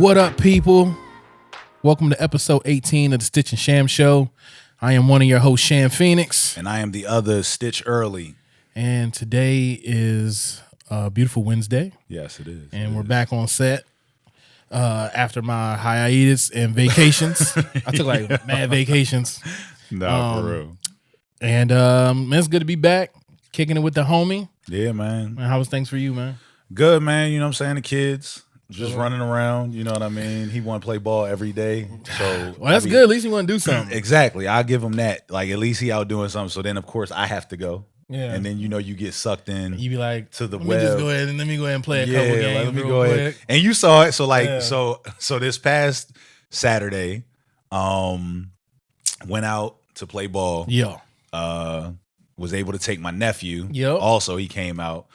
What up, people? Welcome to episode 18 of the Stitch Sham Show. I am one of your hosts, Sham Phoenix. And I am the other, Stitch Early. And today is a beautiful Wednesday. Yes, it is. And we're back on set after my hiatus and vacations. I took like mad vacations. No, for real. And it's good to be back, kicking it with the homie. Yeah, man. How was things for you, man? Good, man. You know what I'm saying? The kids just running around. You know what I mean? He want to play ball every day. So well, that's good. At least he want to do something. Exactly. I'll give him that. Like, at least he out doing something. So then, of course, I have to go. Yeah. And then, you get sucked in. You be like, to the let web. Me just go ahead and play a couple games. Let me go ahead. And you saw it. So, like, so this past Saturday, went out to play ball. Yeah. Was able to take my nephew. Yep. Also, he came out.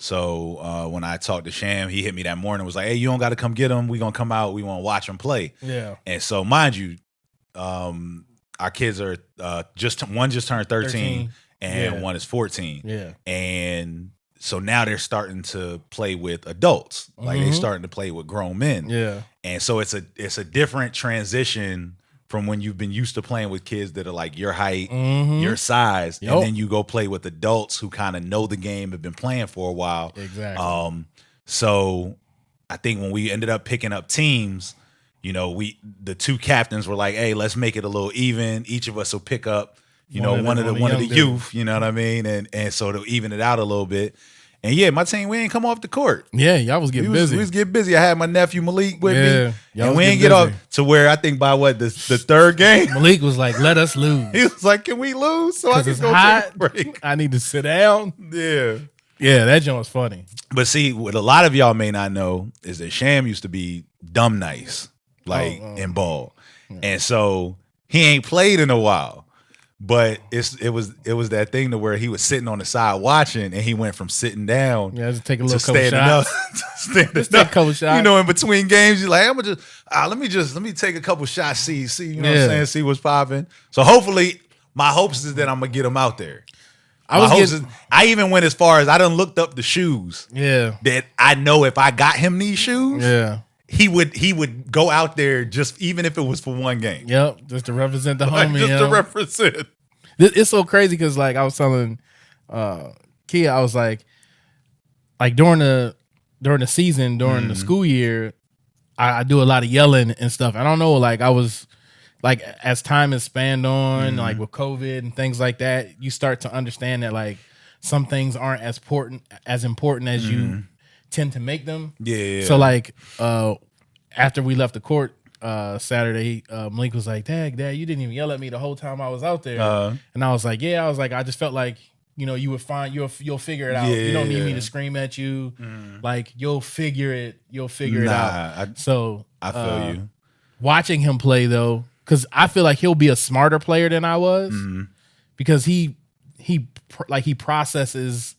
So when I talked to Sham, he hit me that morning. Was like, "Hey, you don't got to come get him. We gonna come out. We want to watch him play." Yeah. And so, mind you, our kids are one just turned 13. And one is 14. Yeah. And so now they're starting to play with adults. Like they're starting to play with grown men. Yeah. And so it's a different transition from when you've been used to playing with kids that are like your height, your size, and then you go play with adults who kind of know the game, have been playing for a while. Exactly. So I think when we ended up picking up teams, the two captains were like, "Hey, let's make it a little even. Each of us will pick up, one of the youth, you know what I mean? And so to even it out a little bit. And yeah, my team, we ain't come off the court. Yeah, y'all was getting busy. We was getting busy. I had my nephew Malik with me. And we ain't get off to where I think by the third game. Malik was like, let us lose. He was like, can we lose? So I can go hot. take a break. I need to sit down. Yeah. Yeah, that joint was funny. But see, what a lot of y'all may not know is that Sham used to be dumb nice, in ball. Yeah. And so he ain't played in a while. But it was that thing to where he was sitting on the side watching, and he went from sitting down, just take a little couple shots. Standing just take a couple shots. In between games, you're like, I'm gonna just let me take a couple shots, see, what I'm saying, see what's popping. So hopefully, my hopes is that I'm gonna get him out there. I even went as far as I done looked up the shoes. Yeah, that I know if I got him these shoes. Yeah. He would go out there just even if it was for one game. Yep, just to represent the homie. Just to represent. It's so crazy because like I was telling Kia, I was like during the season, during the school year, I do a lot of yelling and stuff. I don't know, like I was like as time has spanned on, like with COVID and things like that, you start to understand that like some things aren't as important as you tend to make them. Yeah. So like after we left the court Saturday, Malik was like, Dad, you didn't even yell at me the whole time I was out there. And I was like, I just felt like, you would find you'll figure it out. You don't need me to scream at you. Like you'll figure it out. I feel you. Watching him play though, because I feel like he'll be a smarter player than I was because he processes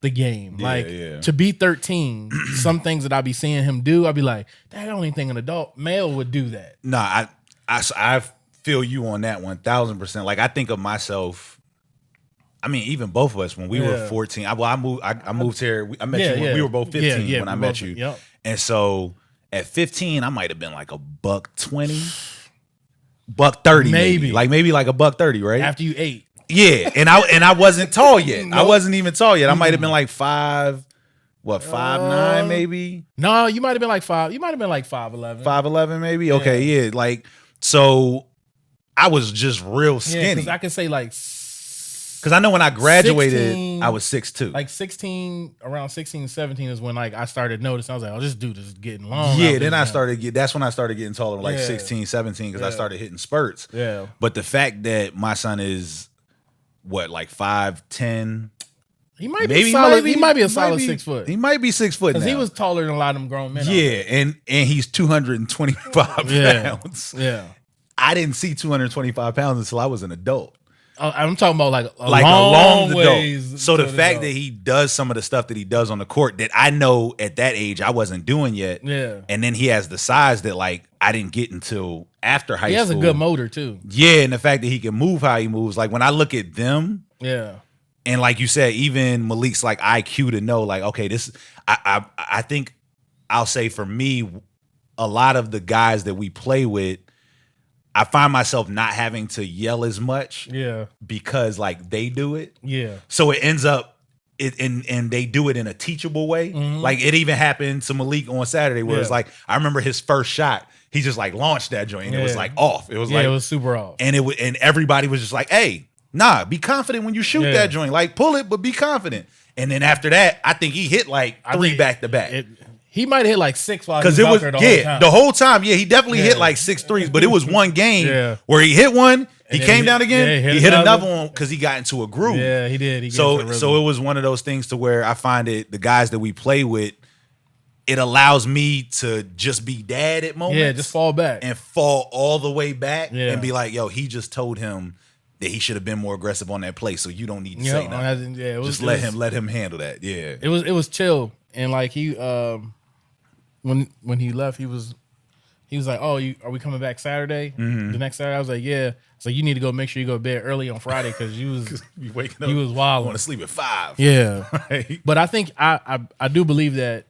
the game. To be 13, some things that I be seeing him do, I'd be like, that don't even think an adult male would do that. Nah, I feel you on that 1,000%. Like I think of myself, I mean, even both of us when we were 14. I moved here. I met you when we were both 15 when I met you. Yep. And so at 15, I might have been like $120, $130 maybe. Maybe like $130, right? After you ate. Yeah, and I wasn't tall yet. Nope. I wasn't even tall yet. I might have been like 5'9" maybe. No, you might have been like 5. You might have been like 5'11". 5'11" maybe. Yeah. Okay, yeah. Like so, I was just real skinny. Yeah, because I could say like. Because I know when I graduated, 16, I was 6'2". Like 16, around 16, 17 is when like I started noticing. I was like, oh, this dude is getting long. Yeah, then that's when I started getting taller, like 16, 17, because I started hitting spurts. Yeah. But the fact that my son is like 5'10". He might be solid. He might be a solid 6 foot. He might be 6 foot now. Because he was taller than a lot of them grown men. Yeah, and he's 225 pounds. Yeah. I didn't see 225 pounds until I was an adult. I'm talking about like a long ways. Adult. So the fact that he does some of the stuff that he does on the court that I know at that age I wasn't doing yet. Yeah. And then he has the size that like I didn't get until after high school. He has a good motor too. Yeah, and the fact that he can move how he moves. Like when I look at them. Yeah. And like you said, even Malik's like IQ to know like, okay, this I think I'll say for me, a lot of the guys that we play with, I find myself not having to yell as much. Yeah. Because like they do it. Yeah. So it ends up and they do it in a teachable way. Mm-hmm. Like it even happened to Malik on Saturday where it's like, I remember his first shot, he just like launched that joint and it was like off. It was like, it was super off. And and everybody was just like, hey, nah, be confident when you shoot that joint. Like pull it, but be confident. And then after that, I think he hit like 3 back to back. He might have hit like 6 while he was it out was there the whole time. The whole time. Yeah, he definitely hit like 6 threes, but it was one game where he hit one, he came down again, he hit another one because he got into a groove. Yeah, he did. So it was one of those things to where I find it, the guys that we play with, it allows me to just be dad at moments. Yeah, just fall back. And fall all the way back and be like, yo, he just told him that he should have been more aggressive on that play, so you don't need to say nothing. Just let him handle that. Yeah. It was chill. And like he when he left, he was like, "Oh, are we coming back Saturday? Mm-hmm. The next Saturday?" I was like, "Yeah." So you need to go make sure you go to bed early on Friday because you was waking up. You was wild. Want to sleep at 5. Yeah, right? But I think I do believe that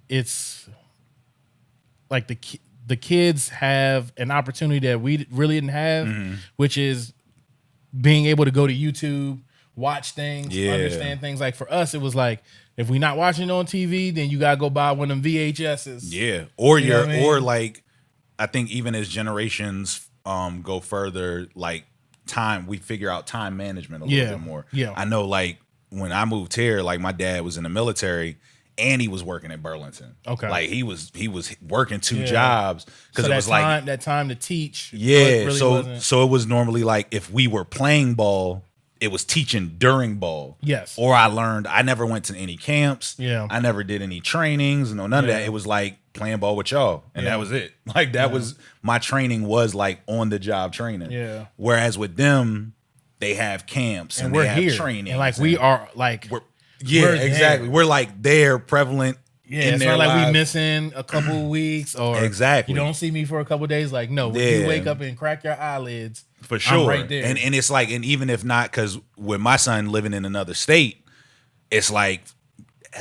it's like the kids have an opportunity that we really didn't have, which is being able to go to YouTube, watch things, understand things. Like for us, it was like, if we're not watching it on TV, then you gotta go buy one of them VHSs. Yeah, or or like, I think even as generations go further, like we figure out time management a little bit more. Yeah, I know. Like when I moved here, like my dad was in the military and he was working at Burlington. Okay, like he was working 2 jobs because it was like that time to teach. Yeah, really so it was normally like if we were playing ball, it was teaching during ball. Yes. Or I never went to any camps. Yeah. I never did any trainings, none of that. It was like playing ball with y'all. And that was it. Like that was my training was like on the job training. Yeah. Whereas with them, they have camps and we're they have here. training. And like we are like we're exactly. We're like they're prevalent. Yeah, it's not like we missing a couple of weeks or you don't see me for a couple of days. Like, no, when you wake up and crack your eyelids, for sure, I'm right there. And it's like, and even if not, because with my son living in another state, it's like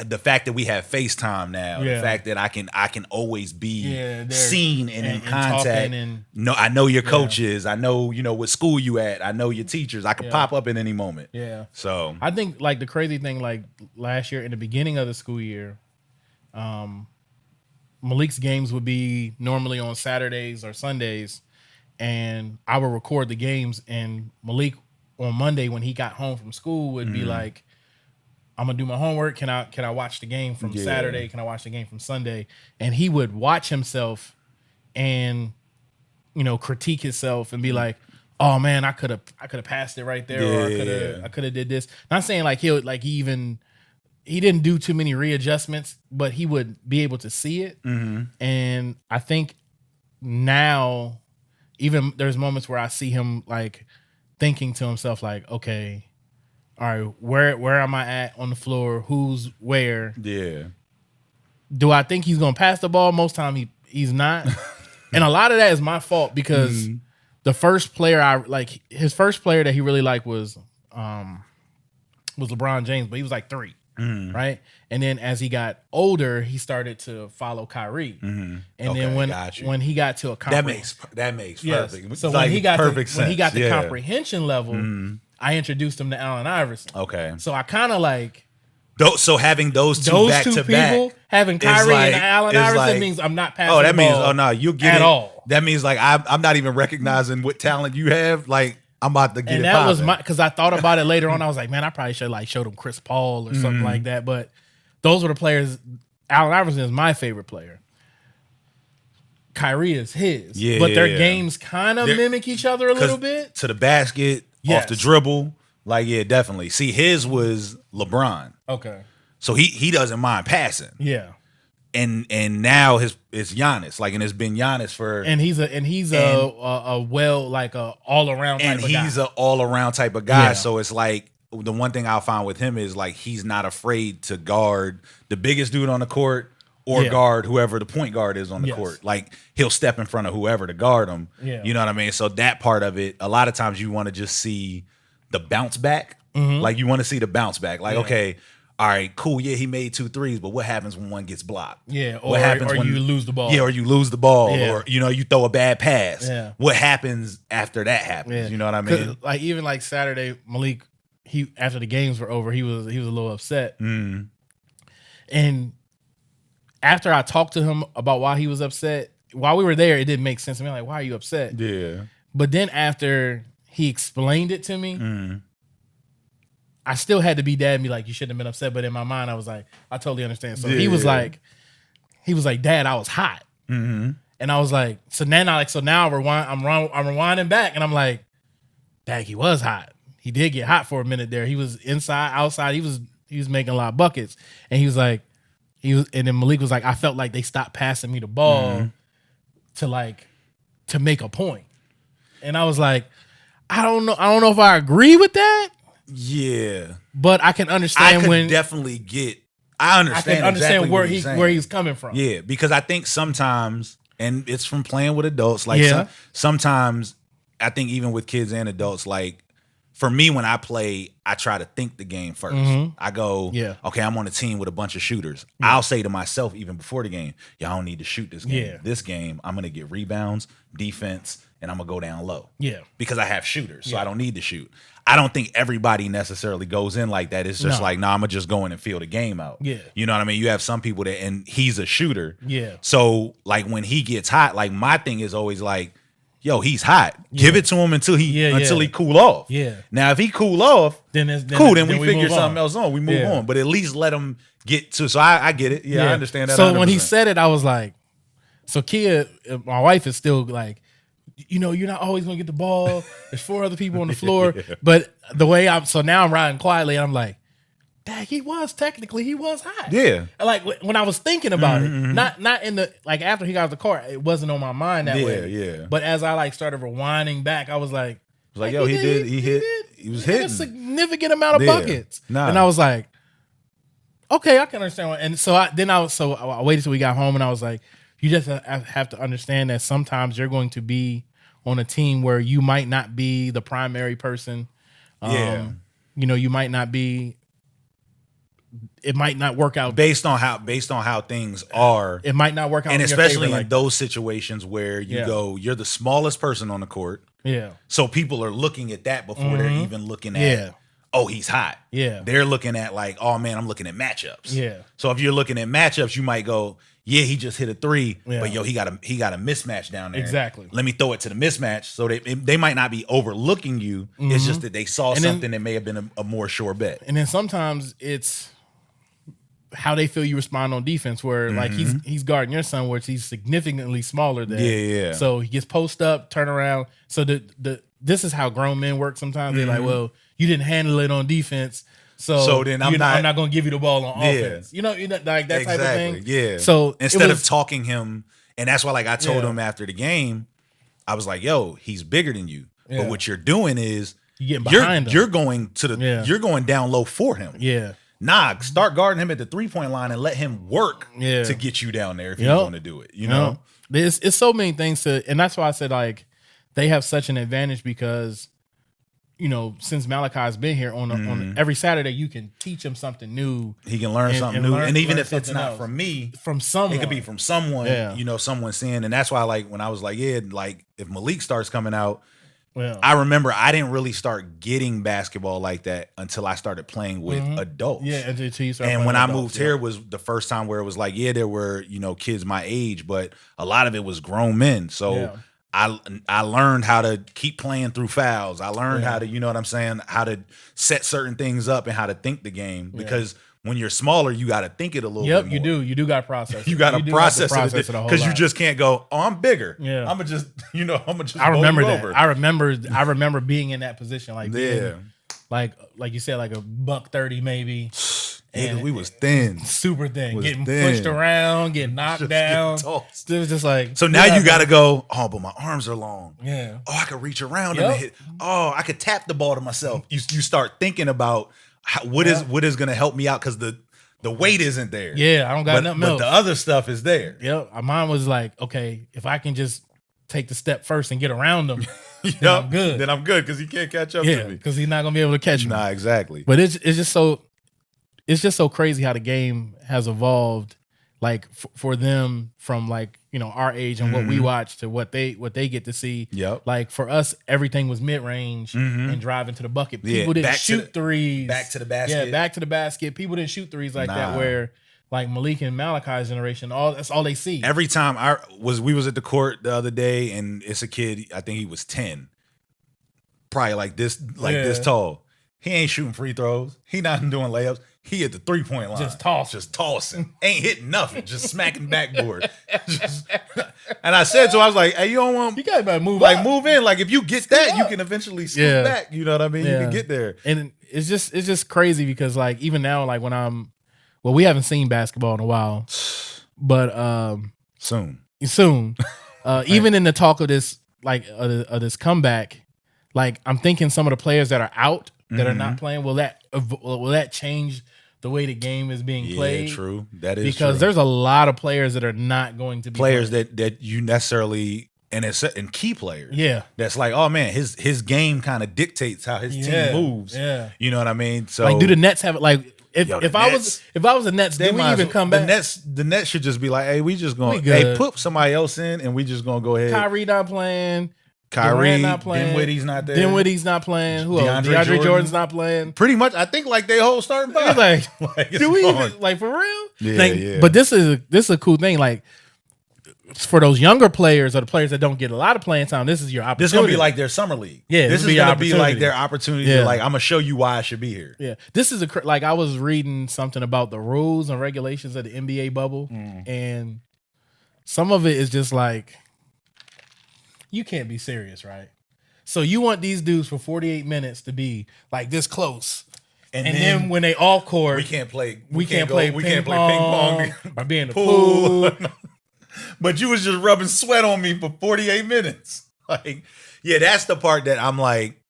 the fact that we have FaceTime now, the fact that I can always be seen and in contact. No, I know your coaches. I know what school you at. I know your teachers. I could pop up at any moment. Yeah. So I think like the crazy thing, like last year in the beginning of the school year, Malik's games would be normally on Saturdays or Sundays, and I would record the games. And Malik on Monday when he got home from school would be like, "I'm gonna do my homework. Can I watch the game from Saturday? Can I watch the game from Sunday?" And he would watch himself and critique himself and be like, "Oh man, I could have passed it right there, or I could have did this." Not saying like he didn't do too many readjustments, but he would be able to see it. And I think now, even there's moments where I see him like thinking to himself, like, okay, all right, where am I at on the floor? Who's where? Yeah. Do I think he's gonna pass the ball? Most time he's not. And a lot of that is my fault because the first player his first player that he really liked was LeBron James, but he was like 3. Right, and then as he got older, he started to follow Kyrie, and then when he got to a that makes perfect. So like when he got the comprehension level, I introduced him to Allen Iverson. Okay, so I kind of like so having those two back to back, having Kyrie and Allen Iverson means I'm not passing. Oh, that means you get at it. all. That means like I'm not even recognizing what talent you have. Like I'm about to get and it. And that was my because I thought about it later on. I was like, man, I probably should like showed him Chris Paul or something like that. But those were the players. Allen Iverson is my favorite player. Kyrie is his. Yeah, but their games kind of mimic each other a little bit. To the basket, off the dribble. Like, yeah, definitely. See, his was LeBron. Okay. So he doesn't mind passing. Yeah. And now it's Giannis. Like, and it's been Giannis for he's a all around type of guy. And he's an all around type of guy. Yeah. So it's like the one thing I'll find with him is like he's not afraid to guard the biggest dude on the court or guard whoever the point guard is on the court. Like he'll step in front of whoever to guard him. Yeah. You know what I mean? So that part of it, a lot of times you want to just see the bounce back. Like you want to see the bounce back. Like, okay, all right, cool, yeah, he made 2 threes, but what happens when one gets blocked? Yeah, what happens or when you lose the ball? Yeah, or you lose the ball, Yeah. or you throw a bad pass. Yeah. What happens after that happens? Yeah. You know what I mean? Like even like Saturday, Malik, he after the games were over, he was a little upset. Mm. And after I talked to him about why he was upset, while we were there, it didn't make sense to me. Like, why are you upset? Yeah. But then after he explained it to me, I still had to be dad and be like, you shouldn't have been upset. But in my mind, I was like, I totally understand. So he was like, Dad, I was hot. Mm-hmm. And I was like, so now I'm rewinding back, and I'm like, Dad, he was hot. He did get hot for a minute there. He was inside, outside. He was making a lot of buckets. And he was like, and then Malik was like, I felt like they stopped passing me the ball to make a point. And I was like, I don't know if I agree with that. Yeah. But I can understand I understand exactly where he's coming from. Yeah, because I think sometimes, and it's from playing with adults, like sometimes I think even with kids and adults, like for me, when I play, I try to think the game first. I go, okay, I'm on a team with a bunch of shooters. I'll say to myself, even before the game, y'all don't need to shoot this game. This game, I'm going to get rebounds, defense, and I'm going to go down low. Yeah. Because I have shooters, so I don't need to shoot. I don't think everybody necessarily goes in like that. It's just like, I'm going to just go in and feel the game out. Yeah. You know what I mean? You have some people that, and he's a shooter. Yeah. So, like, when he gets hot, like, my thing is always like, yo, he's hot. Give it to him until he cool off. Yeah. Now, if he cool off, then we figure something else on. We move on. But at least let him get to. So I get it. Yeah, I understand that. So 100%. When he said it, I was like, so Kia, my wife is still like, you're not always gonna get the ball. There's 4 other people on the floor. But the way now I'm riding quietly, and I'm like, Dad, he was hot. Yeah. Like when I was thinking about it, not in the, like after he got the car, it wasn't on my mind that way. Yeah. But as I like started rewinding back, I was like, yo, he was hitting a significant amount of buckets. Nah. And I was like, okay, I can understand. And so I waited till we got home, and I was like, you just have to understand that sometimes you're going to be on a team where you might not be the primary person. You might not be. It might not work out based on how things are. It might not work out, and especially in those situations where you're the smallest person on the court. Yeah. So people are looking at that before they're even looking at, oh, he's hot. Yeah. They're looking at like, oh man, I'm looking at matchups. Yeah. So if you're looking at matchups, you might go, yeah, he just hit a 3, but yo, he got a mismatch down there. Exactly. Let me throw it to the mismatch. So they might not be overlooking you. It's just that they saw something that may have been a more sure bet. And then sometimes it's how they feel you respond on defense, where like he's guarding your son, where he's significantly smaller than. Yeah. So he gets post up, turn around. So this is how grown men work sometimes. They're like, well, you didn't handle it on defense. So then I'm not going to give you the ball on offense. You know, like that type of thing. Yeah. So instead of talking him, and that's why like I told him after the game, I was like, yo, he's bigger than you. Yeah. But what you're doing is you're going down low for him. Yeah. Nah, start guarding him at the 3-point line and let him work to get you down there if he's going to do it. You know? It's so many things and that's why I said like they have such an advantage because since Malachi's been here on every Saturday, you can teach him something new. He can learn something new. And even if it's not from me, from someone. It could be from someone, someone seeing. And that's why like when I was like, like if Malik starts coming out, I remember I didn't really start getting basketball like that until I started playing with adults. Yeah, until you started. And when I moved here was the first time where it was like, there were, kids my age, but a lot of it was grown men. So I learned how to keep playing through fouls. I learned how to, how to set certain things up and how to think the game. Because when you're smaller, you got to think it a little bit more. You do. You do got to process. You got to process it because you just can't go, oh, I'm bigger. Yeah. I'm gonna just, I remember that. Over. I remember being in that position, like like you said, like $130 maybe. And we was thin, super thin, getting pushed around, getting knocked down. It was just like, so now you got to go, oh, but my arms are long. Yeah. Oh, I could reach around and hit. Oh, I could tap the ball to myself. You start thinking about what is going to help me out because the weight isn't there. Yeah, I don't got nothing else. But the other stuff is there. Yep. Mine was like, okay, if I can just take the step first and get around them, then I'm good. Then I'm good because he can't catch up to me. because he's not going to be able to catch me. Nah, exactly. But it's just so. it's just so crazy how the game has evolved. Like for them from like, you know, our age and what we watch to what they get to see. Yep. Like for us, everything was mid range and driving to the bucket. People didn't shoot threes. Back to the basket. Yeah, back to the basket. People didn't shoot threes like that. Where like Malik and Malachi's generation, that's all they see. Every time we was at the court the other day, and it's a kid. I think he was 10, probably like this tall. He ain't shooting free throws. He not doing layups. He at the 3-point line. Just tossing. Ain't hitting nothing. Just smacking backboard. And I said to him, I was like, hey, you don't want... You gotta move move in. Like, if you get that, you can eventually scoot back. You know what I mean? You can get there. And it's just crazy because, like, even now, like, when we haven't seen basketball in a while. But... Soon. Even in the talk of this, like, of this comeback, like, I'm thinking some of the players that are out, that are not playing, will that change the way the game is being played? Yeah, true. That is because there's a lot of players that are not going to be players playing. that you necessarily and key players. Yeah, that's like, oh man, his game kind of dictates how his team moves. Yeah, you know what I mean. So like, do the Nets have it? Like, if I was a Nets, do we even come back? The Nets should just be like, hey, we just gonna put somebody else in, and we just gonna go ahead. Kyrie not playing. Kyrie not playing. Dinwiddie's not there. Dinwiddie's not playing. Who else? DeAndre Jordan's not playing. Pretty much, I think like they whole starting five. Like do we even, like, for real? Yeah, like, But this is a cool thing. Like, for those younger players or the players that don't get a lot of playing time, this is your opportunity. This is gonna be like their summer league. Yeah, this is gonna be like their opportunity. To, like, I'm gonna show you why I should be here. Yeah, this is like I was reading something about the rules and regulations of the NBA bubble, and some of it is just like, you can't be serious, right? So you want these dudes for 48 minutes to be like this close, and then when they off court, we can't play. We can't play ping pong or be in the pool. But you was just rubbing sweat on me for 48 minutes. Like, yeah, that's the part that I'm like,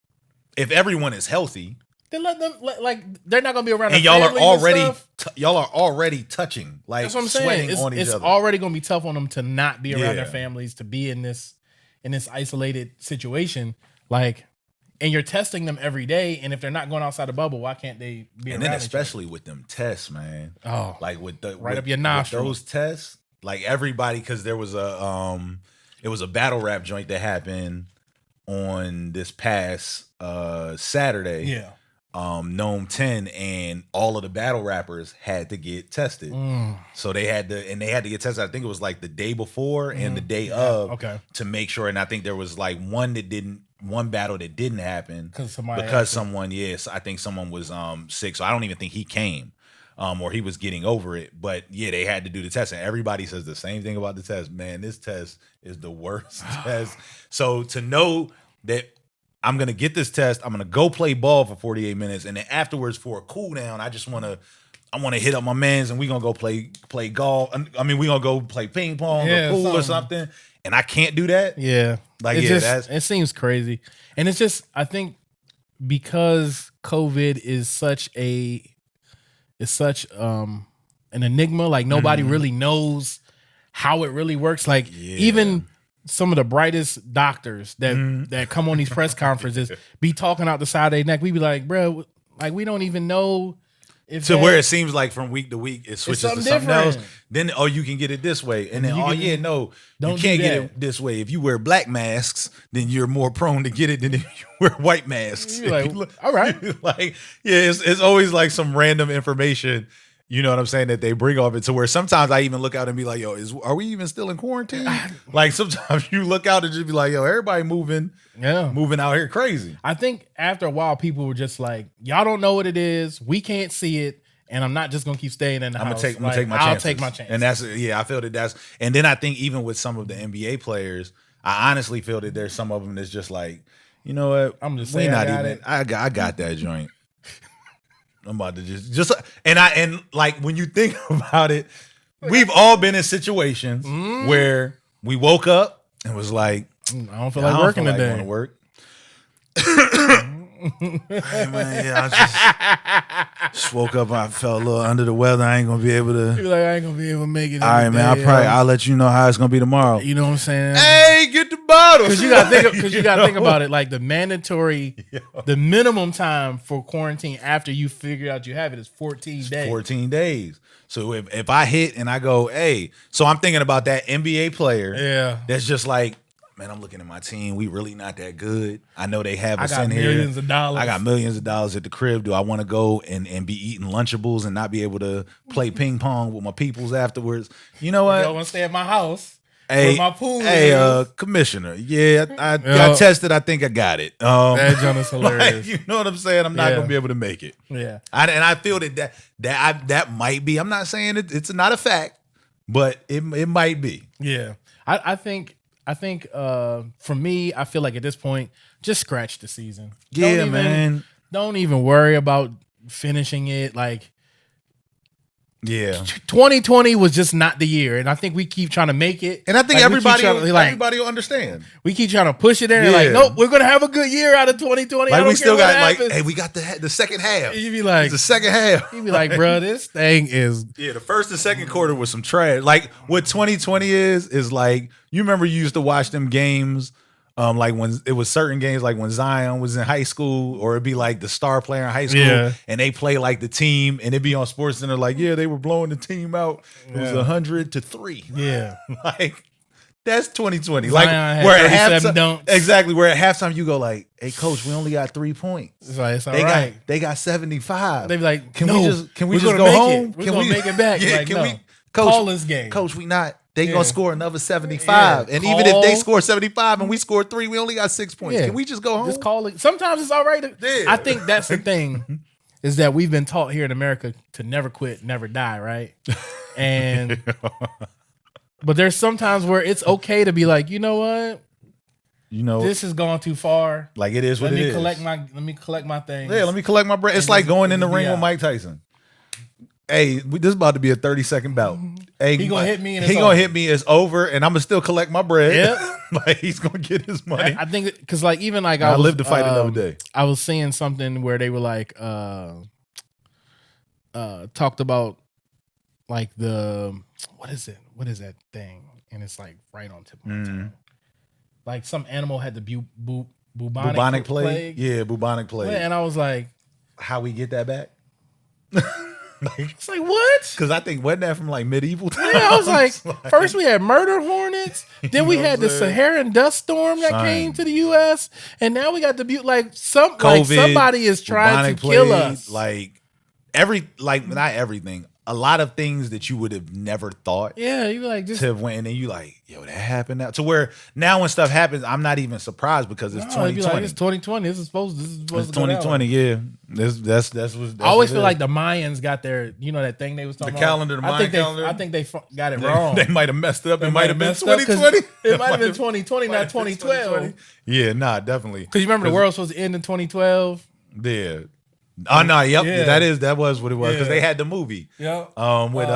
if everyone is healthy, then let them, like, they're not gonna be around. And y'all are already touching. Like, that's what I'm saying. It's already gonna be tough on them to not be around their families, to be in this isolated situation. Like, and you're testing them every day, and if they're not going outside the bubble, why can't they be around? And then especially with them tests, man. Oh, like with up your nostril. Those tests, like everybody, because there was it was a battle rap joint that happened on this past Saturday. Yeah. Gnome 10, and all of the battle rappers had to get tested. So they had to get tested. I think it was like the day before and the day of, to make sure. And I think there was like one battle that didn't happen because someone, yes, I think someone was sick. So I don't even think he came, or he was getting over it. But yeah, they had to do the test, and everybody says the same thing about the test. Man, this test is the worst test. So to know that I'm going to get this test, I'm going to go play ball for 48 minutes, and then afterwards for a cool down, I want to hit up my mans, and we're going to go play golf. I mean, we're going to go play ping pong or pool or something, and I can't do that. Yeah. Like, it seems crazy. And it's just, I think because COVID is such an enigma, like nobody really knows how it really works. Like, even some of the brightest doctors that come on these press conferences be talking out the side of their neck. We be like, bro, like, we don't even know if where it seems like from week to week it switches to something else. Then you can get it this way, and then you can't get it this way. If you wear black masks, then you're more prone to get it than if you wear white masks. You're like, all right, like, yeah, it's always like some random information. You know what I'm saying, that they bring off it to where sometimes I even look out and be like, yo, are we even still in quarantine? Like, sometimes you look out and just be like, yo, everybody moving out here crazy. I think after a while, people were just like, y'all don't know what it is. We can't see it. And I'm not just going to keep staying in the house. I'm gonna take my chances. And I feel that and then I think even with some of the NBA players, I honestly feel that there's some of them that's just like, you know what? I'm just saying, I got that joint. I'm about to just and like, when you think about it, we've all been in situations where we woke up and was like, I don't feel like working today. Want to work. Hey man, yeah, I just woke up. I felt a little under the weather. I ain't gonna be able to. You're like, I ain't gonna be able to make it. All right, man. I'll let you know how it's gonna be tomorrow. You know what I'm saying? Hey, get the bottle. Because you gotta think about it. Like the mandatory, the minimum time for quarantine after you figure out you have it is 14 days. 14 days. So if I hit and I go, hey, so I'm thinking about that NBA player. Yeah. That's just like, man, I'm looking at my team. We really not that good. I know they have us I got in here. millions of dollars. I got millions of dollars at the crib. Do I want to go and be eating Lunchables and not be able to play ping pong with my peoples afterwards? You know what? I want to stay at my house. Hey, my pool commissioner. Yeah, I got tested. I think I got it. That joke is hilarious. Like, you know what I'm saying? I'm not gonna be able to make it. Yeah, I feel that might be. I'm not saying it's not a fact, but it might be. Yeah, I think for me, I feel like at this point, just scratch the season. Yeah, man. Don't even worry about finishing it. Like, yeah, 2020 was just not the year, and I think we keep trying to make it. And I think like, everybody will understand. We keep trying to push it in. Like, nope, we're gonna have a good year out of 2020. Like we still got like, hey, we got the second half. You be like, it's the second half. You be like, bro, this thing is the first and second quarter was some trash. Like what 2020 is like. You remember you used to watch them games. Like when it was certain games, like when Zion was in high school, or it'd be like the star player in high school, and they play like the team, and it'd be on Sports Center, like, yeah, they were blowing the team out. It was 100-3. Yeah, like that's 2020. Zion like where at halftime, dunks. exactly. Where at halftime you go like, hey, coach, we only got 3 points. It's like, it's all right. They got 75. They be like, can we just go home? We're gonna make it back. Yeah, like, can no. we, coach? Call this game, coach. We not. They gonna score another 75, and even if they score 75 and we score 3, we only got 6 points. Can we just go home? Just call it. Sometimes it's all right. I think that's the thing is that we've been taught here in America to never quit, never die, right? And but there's sometimes where it's okay to be like, you know what? This has gone too far. Like it is what it is. Let me collect my things. Yeah, let me collect my bread. It's like going in the ring with Mike Tyson. Hey, this is about to be a 30-second bout. Hey, he gonna hit me. And he gonna hit me. It's over, and I'm gonna still collect my bread. Yep. Like he's gonna get his money. I think because like even like I live to fight another day. I was seeing something where they were like talked about like the what is that thing, and it's like right on tip of my tongue. Like some animal had the bubonic plague. Yeah, bubonic plague. Yeah, and I was like, how we get that back? It's like what? Because I think wasn't that from like medieval times? Yeah, I was like, first we had murder hornets, then we had the Saharan dust storm that came to the U.S., and now we got the like somebody is trying to kill us. Like not everything. A lot of things that you would have never thought. Yeah, you like just to have went and then you like, yo, that happened now. To where now when stuff happens, I'm not even surprised because it's 2020. Like, it's 2020. This is supposed to it's go 2020. Yeah, that's what. I always feel like the Mayans got their, that thing they was talking about. The calendar, the Mayan calendar. I think they got it wrong. They might have messed it up. It might have been 2020. It might have been 2020, not 2012. Yeah, nah, definitely. Because you remember the world was supposed to end in 2012. Yeah. Oh no! Yep, yeah. That was what it was because they had the movie. Yep. With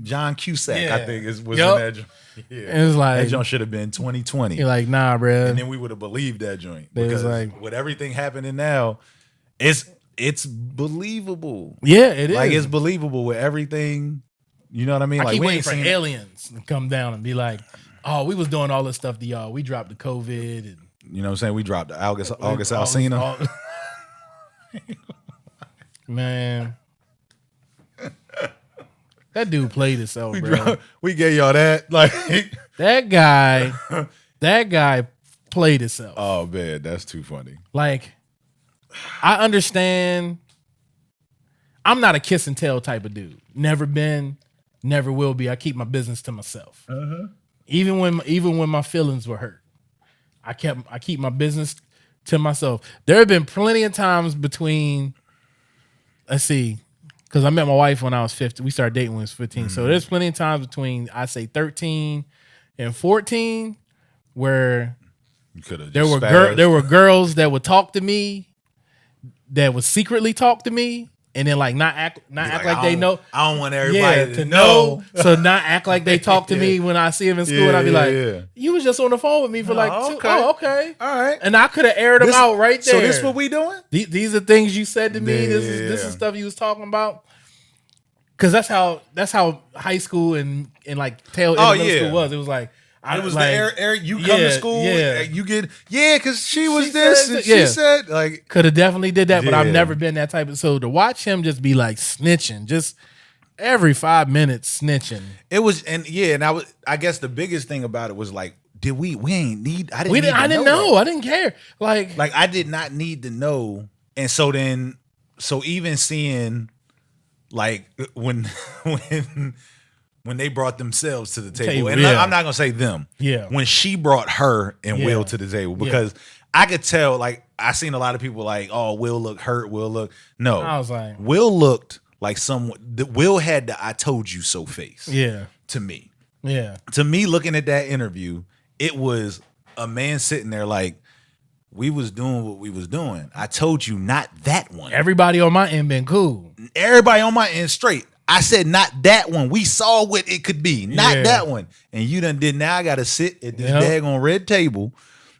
John Cusack, I think was in that joint. Yeah, it was like that joint should have been 2020. You're like, nah, bro. And then we would have believed that joint because like, with everything happening now, it's believable. Yeah, it is. Like it's believable with everything. You know what I mean? I like keep we waiting ain't for seen aliens to come down and be like, oh, we was doing all this stuff to y'all. We dropped the COVID. And you know what I'm saying? We dropped the August Alsina. Man, that dude played himself, bro. We gave y'all that. Like that guy played himself. Oh man, that's too funny. Like, I understand. I'm not a kiss and tell type of dude. Never been, never will be. I keep my business to myself. Even when my feelings were hurt, I keep my business to myself. There have been plenty of times between, let's see, because I met my wife when I was 15. We started dating when I was 15. So there's plenty of times between, I say 13 and 14 where there were girls that would talk to me, that would secretly talk to me, and then like not act like they know. I don't want everybody to know. So not act like they talk to me when I see them in school. And I'd be like, you was just on the phone with me for like 2. Oh, okay. All right. And I could have aired them out right there. So this what we doing? These are things you said to me. This is stuff you was talking about. Cause that's how high school and like tail end of middle school was. It was like, it was like, the air. You come to school, you get because she was this and she said like could have definitely did that, but I've never been that type of. So to watch him just be like snitching, just every 5 minutes snitching. It was and I guess the biggest thing about it was like, did we ain't need? I didn't know. I didn't care. Like I did not need to know, and so even seeing like when they brought themselves to the table, and I'm not gonna say them. Yeah. When she brought her and Will to the table, because I could tell, like, I seen a lot of people like, oh, Will look hurt. Will look no. I was like, Will looked like someone. Will had the "I told you so" face. Yeah. To me. Yeah. To me, looking at that interview, it was a man sitting there like, we was doing what we was doing. I told you not that one. Everybody on my end been cool. Everybody on my end straight. I said not that one. We saw what it could be. Not that one. And you done did. Now I got to sit at this daggone red table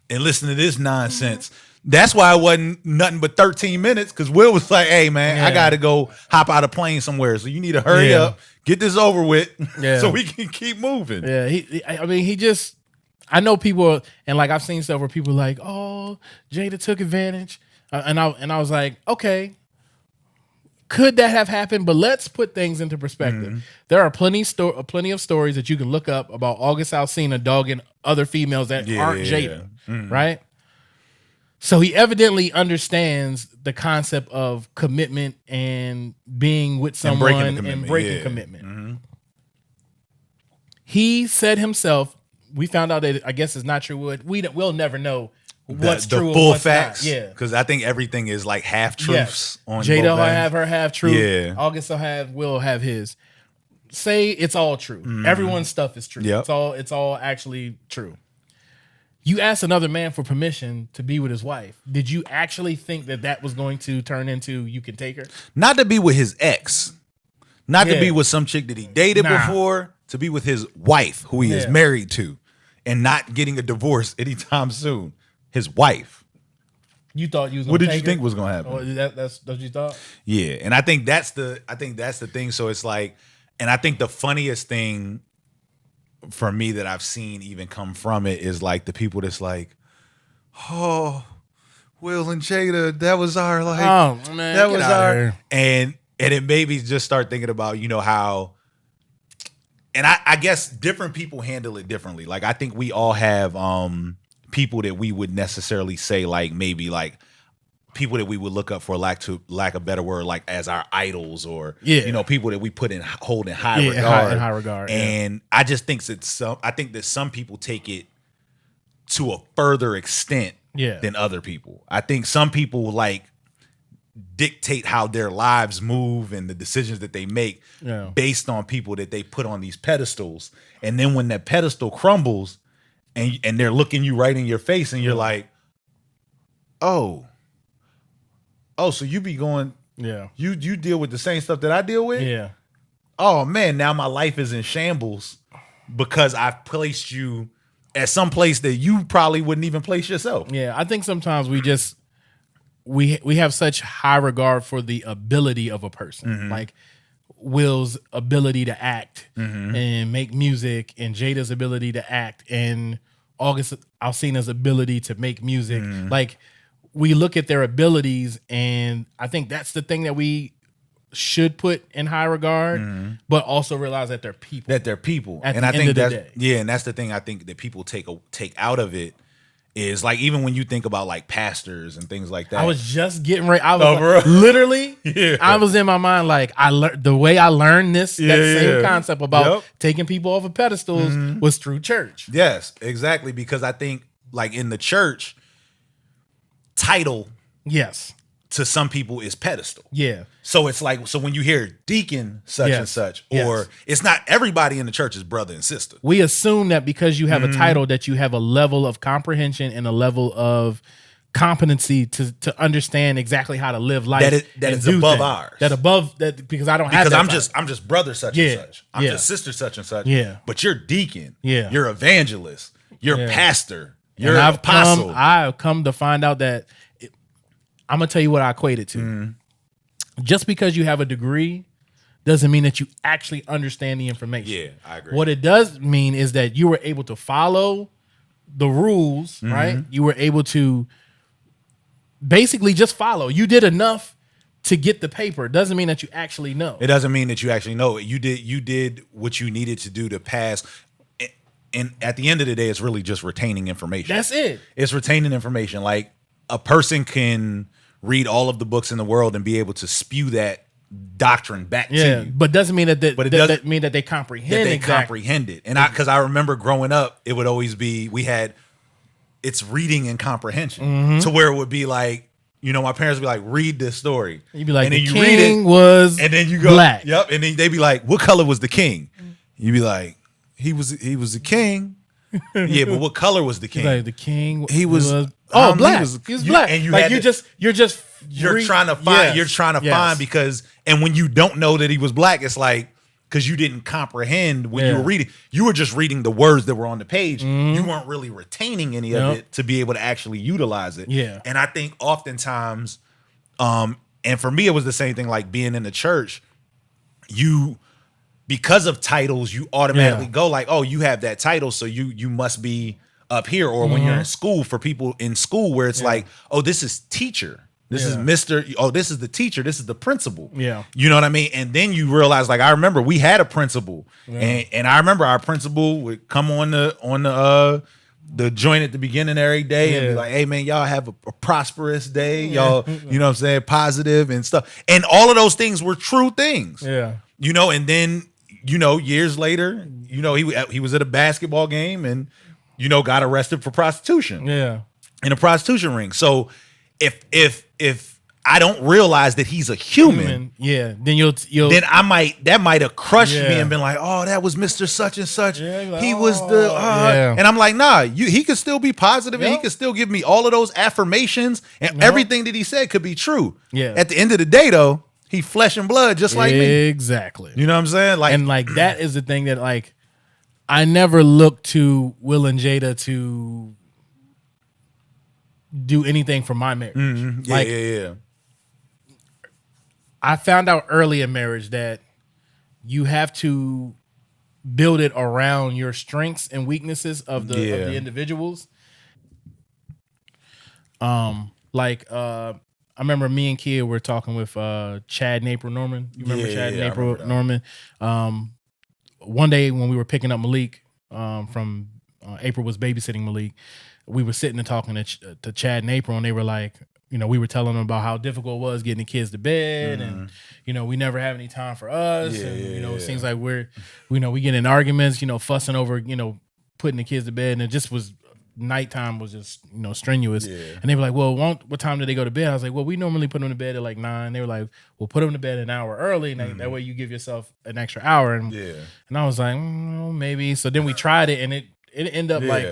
and listen to this nonsense. That's why it wasn't nothing but 13 minutes, because Will was like, hey, man, I got to go hop out a plane somewhere. So you need to hurry up, get this over with so we can keep moving. Yeah. He just... I know people, and like I've seen stuff where people are like, "Oh, Jada took advantage," and I was like, "Okay, could that have happened?" But let's put things into perspective. Mm-hmm. There are plenty of stories that you can look up about August Alsina dogging other females that aren't Jada, right? So he evidently understands the concept of commitment and being with someone and breaking commitment. Mm-hmm. He said himself. We found out that I guess it's not true. We'll never know what's true. The full or what's facts. Not. Yeah, because I think everything is like half truths. On Jada will have her half truth. Yeah, August will have his. Say it's all true. Mm-hmm. Everyone's stuff is true. Yep. It's all actually true. You asked another man for permission to be with his wife. Did you actually think that was going to turn into you can take her? Not to be with his ex. Not to be with some chick that he dated before. To be with his wife, who he is married to. And not getting a divorce anytime soon. His wife. You thought you was gonna What did you think was gonna happen? Oh, that's what you thought? Yeah. And I think that's the thing. So it's like, and I think the funniest thing for me that I've seen even come from it is like the people that's like, oh, Will and Jada, that was our like, oh man, that was our, and it made me just start thinking about, how. And I guess different people handle it differently. Like, I think we all have people that we would necessarily say, like, maybe like people that we would look up for lack of better word, like as our idols, or people that we hold in high regard. In high regard. And I just think that some people take it to a further extent than other people. I think some people like dictate how their lives move and the decisions that they make based on people that they put on these pedestals. And then when that pedestal crumbles and they're looking you right in your face and you're like, oh, so you be going, you deal with the same stuff that I deal with? Yeah. Oh man, now my life is in shambles because I've placed you at some place that you probably wouldn't even place yourself. Yeah. I think sometimes we have such high regard for the ability of a person, like Will's ability to act and make music, and Jada's ability to act, and August Alsina's ability to make music. Like, we look at their abilities, and I think that's the thing that we should put in high regard, but also realize that they're people. And I think that's the thing I think that people take out of it. Is like, even when you think about like pastors and things like that. I was just getting ready. I was literally, I was in my mind like, the way I learned that same concept about taking people off of pedestals was through church. Yes, exactly. Because I think like in the church, title to some people is pedestal. Yeah. So it's like, so when you hear deacon such and such, or it's not everybody in the church is brother and sister. We assume that because you have a title that you have a level of comprehension and a level of competency to understand exactly how to live life that is above ours. That because I don't have that. Because I'm just brother such and such. I'm just sister such and such. Yeah. But you're deacon. Yeah. You're evangelist. You're pastor. You're and apostle. I've come to find out that I'm gonna tell you what I equate it to. Just because you have a degree doesn't mean that you actually understand the information. Yeah, I agree. What it does mean is that you were able to follow the rules, right? You were able to basically just follow. You did enough to get the paper. It doesn't mean that you actually know. It doesn't mean that you actually know it. You did what you needed to do to pass. And at the end of the day, it's really just retaining information. That's it. It's retaining information. Like a person can read all of the books in the world and be able to spew that doctrine back to you. But doesn't mean that it doesn't mean that they comprehend comprehend it. And because I remember growing up, it would always be it's reading and comprehension. To where it would be like, my parents would be like, read this story. You'd be like, and then the you king read it, was and then you go black. Yep. And then they'd be like, what color was the king? You'd be like, he was the king. Yeah, but what color was the king? Like the king he was black. He was black. And you're trying to find find because, and when you don't know that he was black, it's like, because you didn't comprehend when you were reading. You were just reading the words that were on the page. You weren't really retaining any of it to be able to actually utilize it. Yeah. And I think oftentimes, and for me, it was the same thing like being in the church. Because of titles, you automatically go like, oh, you have that title, so you must be up here. Or when you're in school, for people in school where it's like, oh, this is teacher. This is Mr. Oh, this is the teacher. This is the principal. Yeah. You know what I mean? And then you realize, like, I remember we had a principal. And I remember our principal would come on the joint at the beginning every day and be like, hey man, y'all have a prosperous day. Y'all, you know what I'm saying, positive and stuff. And all of those things were true things. Yeah. And then, years later, he was at a basketball game and, got arrested for prostitution. Yeah. In a prostitution ring. So if I don't realize that he's a human, then you'll then that might have crushed me and been like, oh, that was Mr. Such and Such. Like, he was and I'm like, nah, he could still be positive and he could still give me all of those affirmations and everything that he said could be true. Yeah. At the end of the day, though, he flesh and blood just like me. Exactly. You know what I'm saying? Like, and like that is the thing that like I never looked to Will and Jada to do anything for my marriage. Yeah. I found out early in marriage that you have to build it around your strengths and weaknesses of the individuals. I remember me and Kia were talking with Chad Napier Norman. You remember Chad Napier Norman? One day when we were picking up Malik from April was babysitting Malik, we were sitting and talking to Chad and April, and they were like, we were telling them about how difficult it was getting the kids to bed, and we never have any time for us, it seems like we get in arguments, fussing over, putting the kids to bed, and it just was nighttime was just strenuous. And they were like, well, what time do they go to bed? I was like, well, we normally put them to bed at like 9. They were like, well, put them to bed an hour early, and that way you give yourself an extra hour. And I was like, maybe. So then we tried it, and it ended up like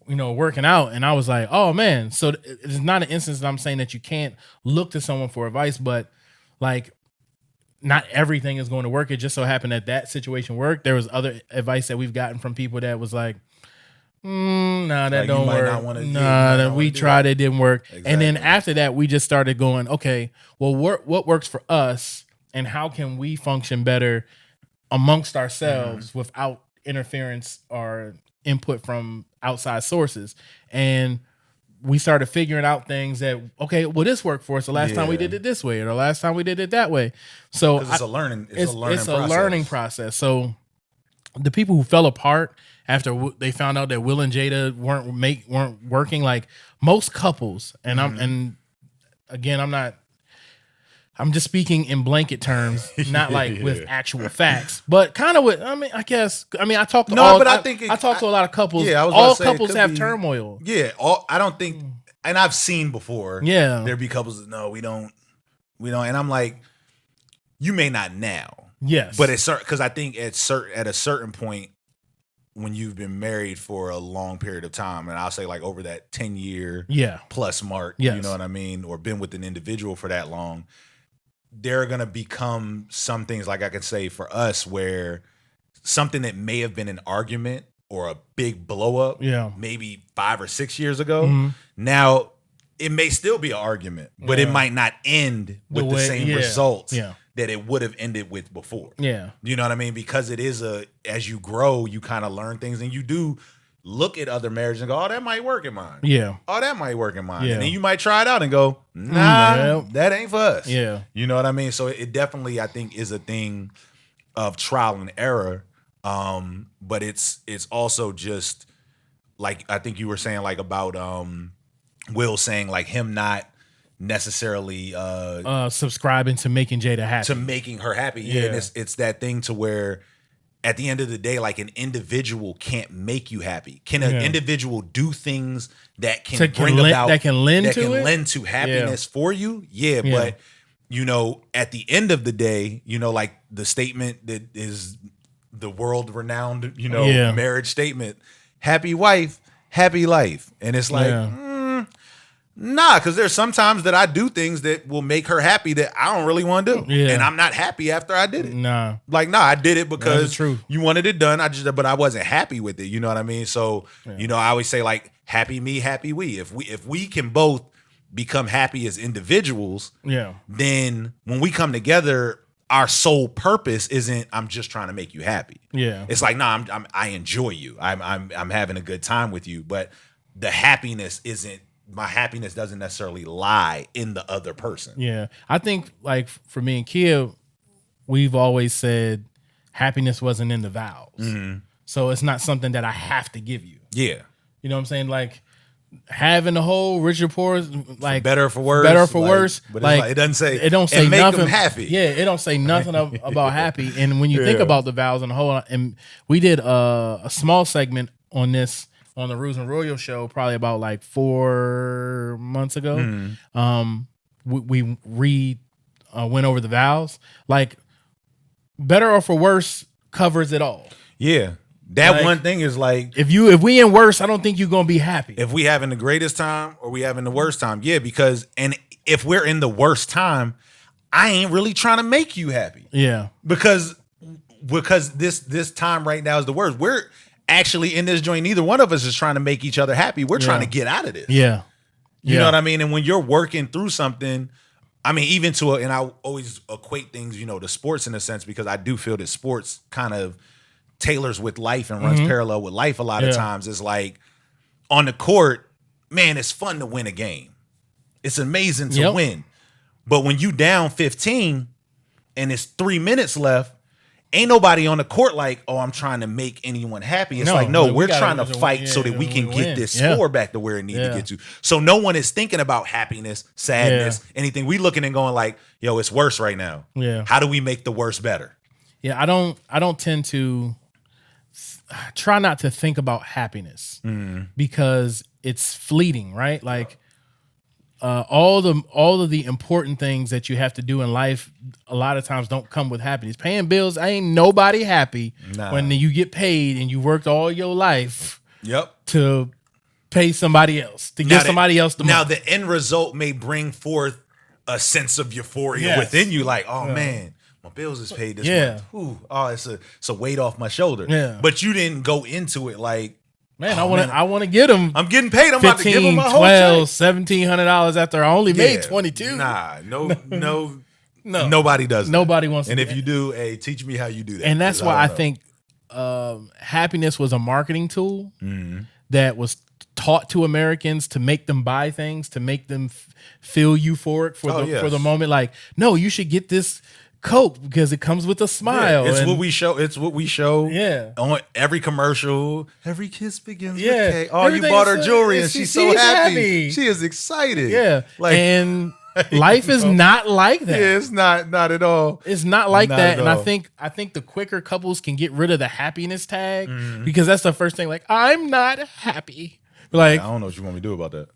working out. And I was like, oh man. So it's not an instance that I'm saying that you can't look to someone for advice, but like not everything is going to work. It just so happened that situation worked. There was other advice that we've gotten from people that was like, that like don't work. We tried, it didn't work. Exactly. And then after that, we just started going, okay, well, what works for us, and how can we function better amongst ourselves without interference or input from outside sources? And we started figuring out things that, okay, well, this worked for us the last time we did it this way, or the last time we did it that way. So it's a learning process. So the people who fell apart after they found out that Will and Jada weren't working, like most couples, and I'm just speaking in blanket terms, not like with actual facts, but kind of with. I talk to I talk to a lot of couples. Yeah, all couples have turmoil. Yeah, I don't think, and I've seen before. Yeah, there be couples that no, we don't, and I'm like, you may not now. Yes, but because I think at a certain point, when you've been married for a long period of time, and I'll say like over that 10-year plus mark, you know what I mean, or been with an individual for that long, there are going to become some things, like I could say for us, where something that may have been an argument or a big blow up maybe 5 or 6 years ago, now it may still be an argument, but it might not end with the same results that it would have ended with before. Yeah. You know what I mean? Because it is as you grow, you kind of learn things, and you do look at other marriages and go, oh, that might work in mine. Yeah. Oh, that might work in mine. Yeah. And then you might try it out and go, nah, that ain't for us. Yeah. You know what I mean? So it definitely, I think, is a thing of trial and error. But it's also just like, I think you were saying like about Will saying like him not necessarily subscribing to making Jada happy. To making her happy. Yeah. And it's that thing to where at the end of the day, like an individual can't make you happy. Can an individual do things that can lend to happiness for you? Yeah, but you know, at the end of the day, you know, like the statement that is the world renowned, you know, marriage statement, happy wife, happy life. And it's like, nah, because there's sometimes that I do things that will make her happy that I don't really want to do. Yeah. And I'm not happy after I did it. Nah. Like, nah, I did it because you wanted it done. But I wasn't happy with it. You know what I mean? So, you know, I always say like, happy me, happy we. If we can both become happy as individuals, then when we come together, our sole purpose isn't I'm just trying to make you happy. Yeah. It's like, nah, I enjoy you. I'm having a good time with you. But the happiness isn't, my happiness doesn't necessarily lie in the other person. Yeah. I think like for me and Kia, we've always said happiness wasn't in the vows. Mm-hmm. So it's not something that I have to give you. Yeah. You know what I'm saying? Like having the whole Richard Poor's, like for better or for worse. But like, it doesn't say, it don't say make nothing them happy. Yeah. It don't say nothing about happy. And when you think about the vows and the whole, and we did a small segment on this, on the Ruse and Royal show, probably about like 4 months ago. We went over the vows. Like better or for worse covers it all. Yeah. That like, one thing is like if we in worse, I don't think you're gonna be happy. If we having the greatest time or we having the worst time, because and if we're in the worst time, I ain't really trying to make you happy. Yeah, because this time right now is the worst. We're actually in this joint. Neither one of us is trying to make each other happy. We're trying to get out of this. Yeah, you know what I mean. And when you're working through something, I mean, even and I always equate things, you know, to sports in a sense because I do feel that sports kind of tailors with life and runs parallel with life a lot of times. Is like on the court, man, it's fun to win a game. It's amazing to win. But when you down 15 and it's 3 minutes left, ain't nobody on the court like, oh, I'm trying to make anyone happy. It's we're trying to fight so that we can get this score back to where it needs to get to. So no one is thinking about happiness, sadness, anything. We looking and going like, yo, it's worse right now. Yeah. How do we make the worst better? Yeah, I don't tend to try not to think about happiness because it's fleeting, right? Like all of the important things that you have to do in life a lot of times don't come with happiness. Paying bills, ain't nobody happy when you get paid and you worked all your life to pay somebody else, to give somebody else the money. Now the end result may bring forth a sense of euphoria within you, like, oh man, my bills is paid this month. Ooh, oh, it's a weight off my shoulder. Yeah. But you didn't go into it like, man, I want to get them. I'm getting paid. I'm about to give them my whole check. $1,700 after I only made $22. Nah, no, nobody does that. Nobody wants and if you do, hey, teach me how you do that. And that's why I think happiness was a marketing tool that was taught to Americans to make them buy things, to make them feel euphoric for the moment. Like, no, you should get this Coke because it comes with a smile. It's what we show. Yeah. On every commercial, every kiss begins with K. Oh, you bought her jewelry and she's so happy. She is excited. Yeah. Like, and life is not like that. Yeah, it's not at all. It's not like that. And I think the quicker couples can get rid of the happiness tag because that's the first thing. Like, I'm not happy. Like, I don't know what you want me to do about that.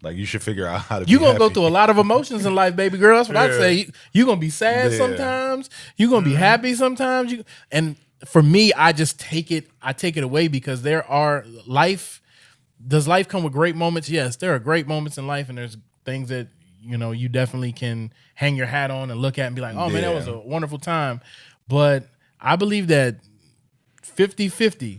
Like, you should figure out how to. You're going to go through a lot of emotions in life, baby girl. That's what I'd say. You're going to be sad sometimes. You're going to be happy sometimes. And for me, I take it away because does life come with great moments? Yes, there are great moments in life, and there's things that, you definitely can hang your hat on and look at and be like, oh man, that was a wonderful time. But I believe that 50-50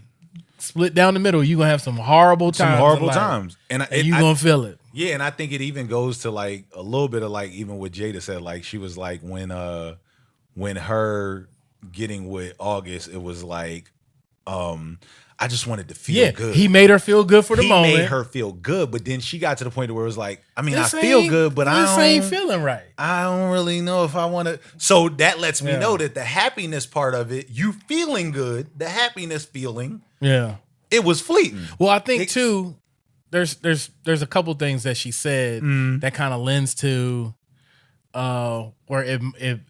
split down the middle, you're gonna have some horrible times. And you're gonna feel it. Yeah, and I think it even goes to like a little bit of like even what Jada said, like she was like when her getting with August, it was like I just wanted to feel good. He made her feel good for the moment. He made her feel good, but then she got to the point where it was like, I mean, I feel good, but this ain't feeling right. I don't really know if I want to. So that lets me know that the happiness part of it, you feeling good, the happiness feeling, it was fleeting. Well, I think too, there's a couple things that she said that kind of lends to where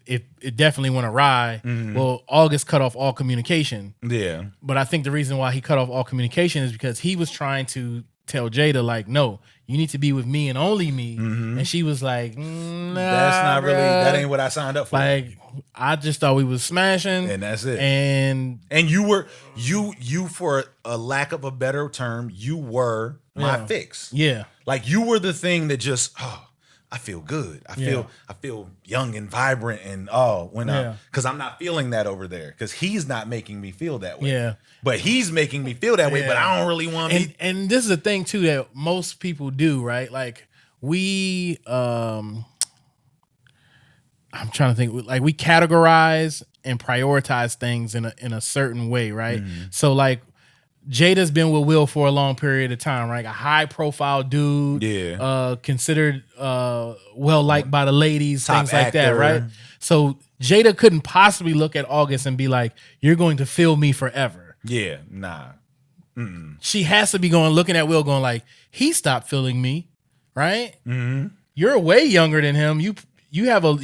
it definitely went awry. Well, August cut off all communication. Yeah. But I think the reason why he cut off all communication is because he was trying to tell Jada, like, no, you need to be with me and only me. And she was like, nah, that's not really, that ain't what I signed up for. Like, I just thought we was smashing. And that's it. And you were, you for a lack of a better term, you were my fix. Yeah. Like you were the thing that just, I feel good. I feel young and vibrant and because I'm not feeling that over there because he's not making me feel that way. Yeah. But he's making me feel that way, but I don't really want me. And this is a thing too that most people do, right? Like we I'm trying to think, like we categorize and prioritize things in a certain way, right? So like Jada's been with Will for a long period of time, right? A high profile dude, considered well liked by the ladies, Top things like actor. that, right? So Jada couldn't possibly look at August and be like, "You're going to feel me forever." Yeah, nah. She has to be looking at Will, going like, "He stopped feeling me, right? You're way younger than him. You have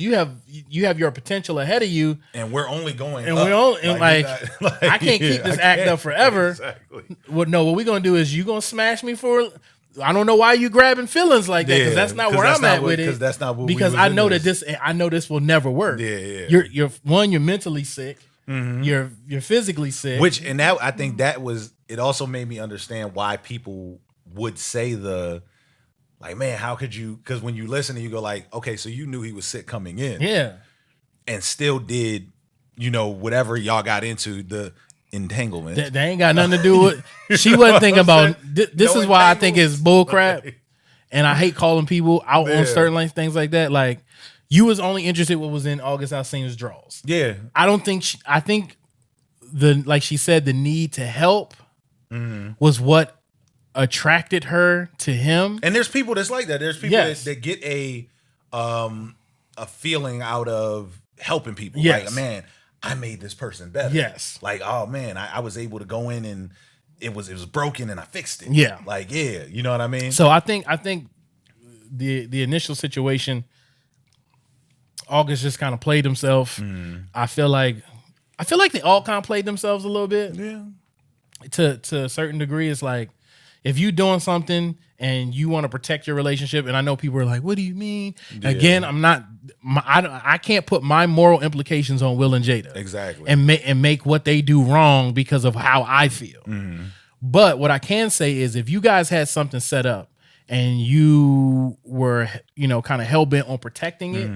your potential ahead of you, and we're only going and up. we're only I can't keep this act up forever. Exactly. What we're gonna do is you gonna smash me for. I don't know why you grabbing feelings like that because that's not where I'm at with it. Because that's not what because I know that this will never work. Yeah. You're mentally sick. You're physically sick. And that I think that was it. Also made me understand why people would say like, man, how could you? Because when you listen and you go like, okay, so you knew he was sick coming in, and still did, whatever y'all got into the entanglement. That ain't got nothing to do with. She wasn't thinking about. This is why I think it's bullcrap, and I hate calling people out on certain things like that. Like you was only interested in what was in August Alsina's drawers. Yeah, I don't think. I think like she said, the need to help was what attracted her to him. And there's people that's like that. There's people that get a feeling out of helping people. Like, man, I made this person better. Yes. Like, oh man, I was able to go in and it was broken and I fixed it. Yeah. Like, you know what I mean? So I think the initial situation, August just kind of played himself. I feel like they all kind of played themselves a little bit. Yeah. To a certain degree, it's like if you doing something and you want to protect your relationship, and I know people are like, "What do you mean?" Yeah. Again, I can't put my moral implications on Will and Jada exactly, and make what they do wrong because of how I feel. But what I can say is, if you guys had something set up and you were, kind of hell bent on protecting it,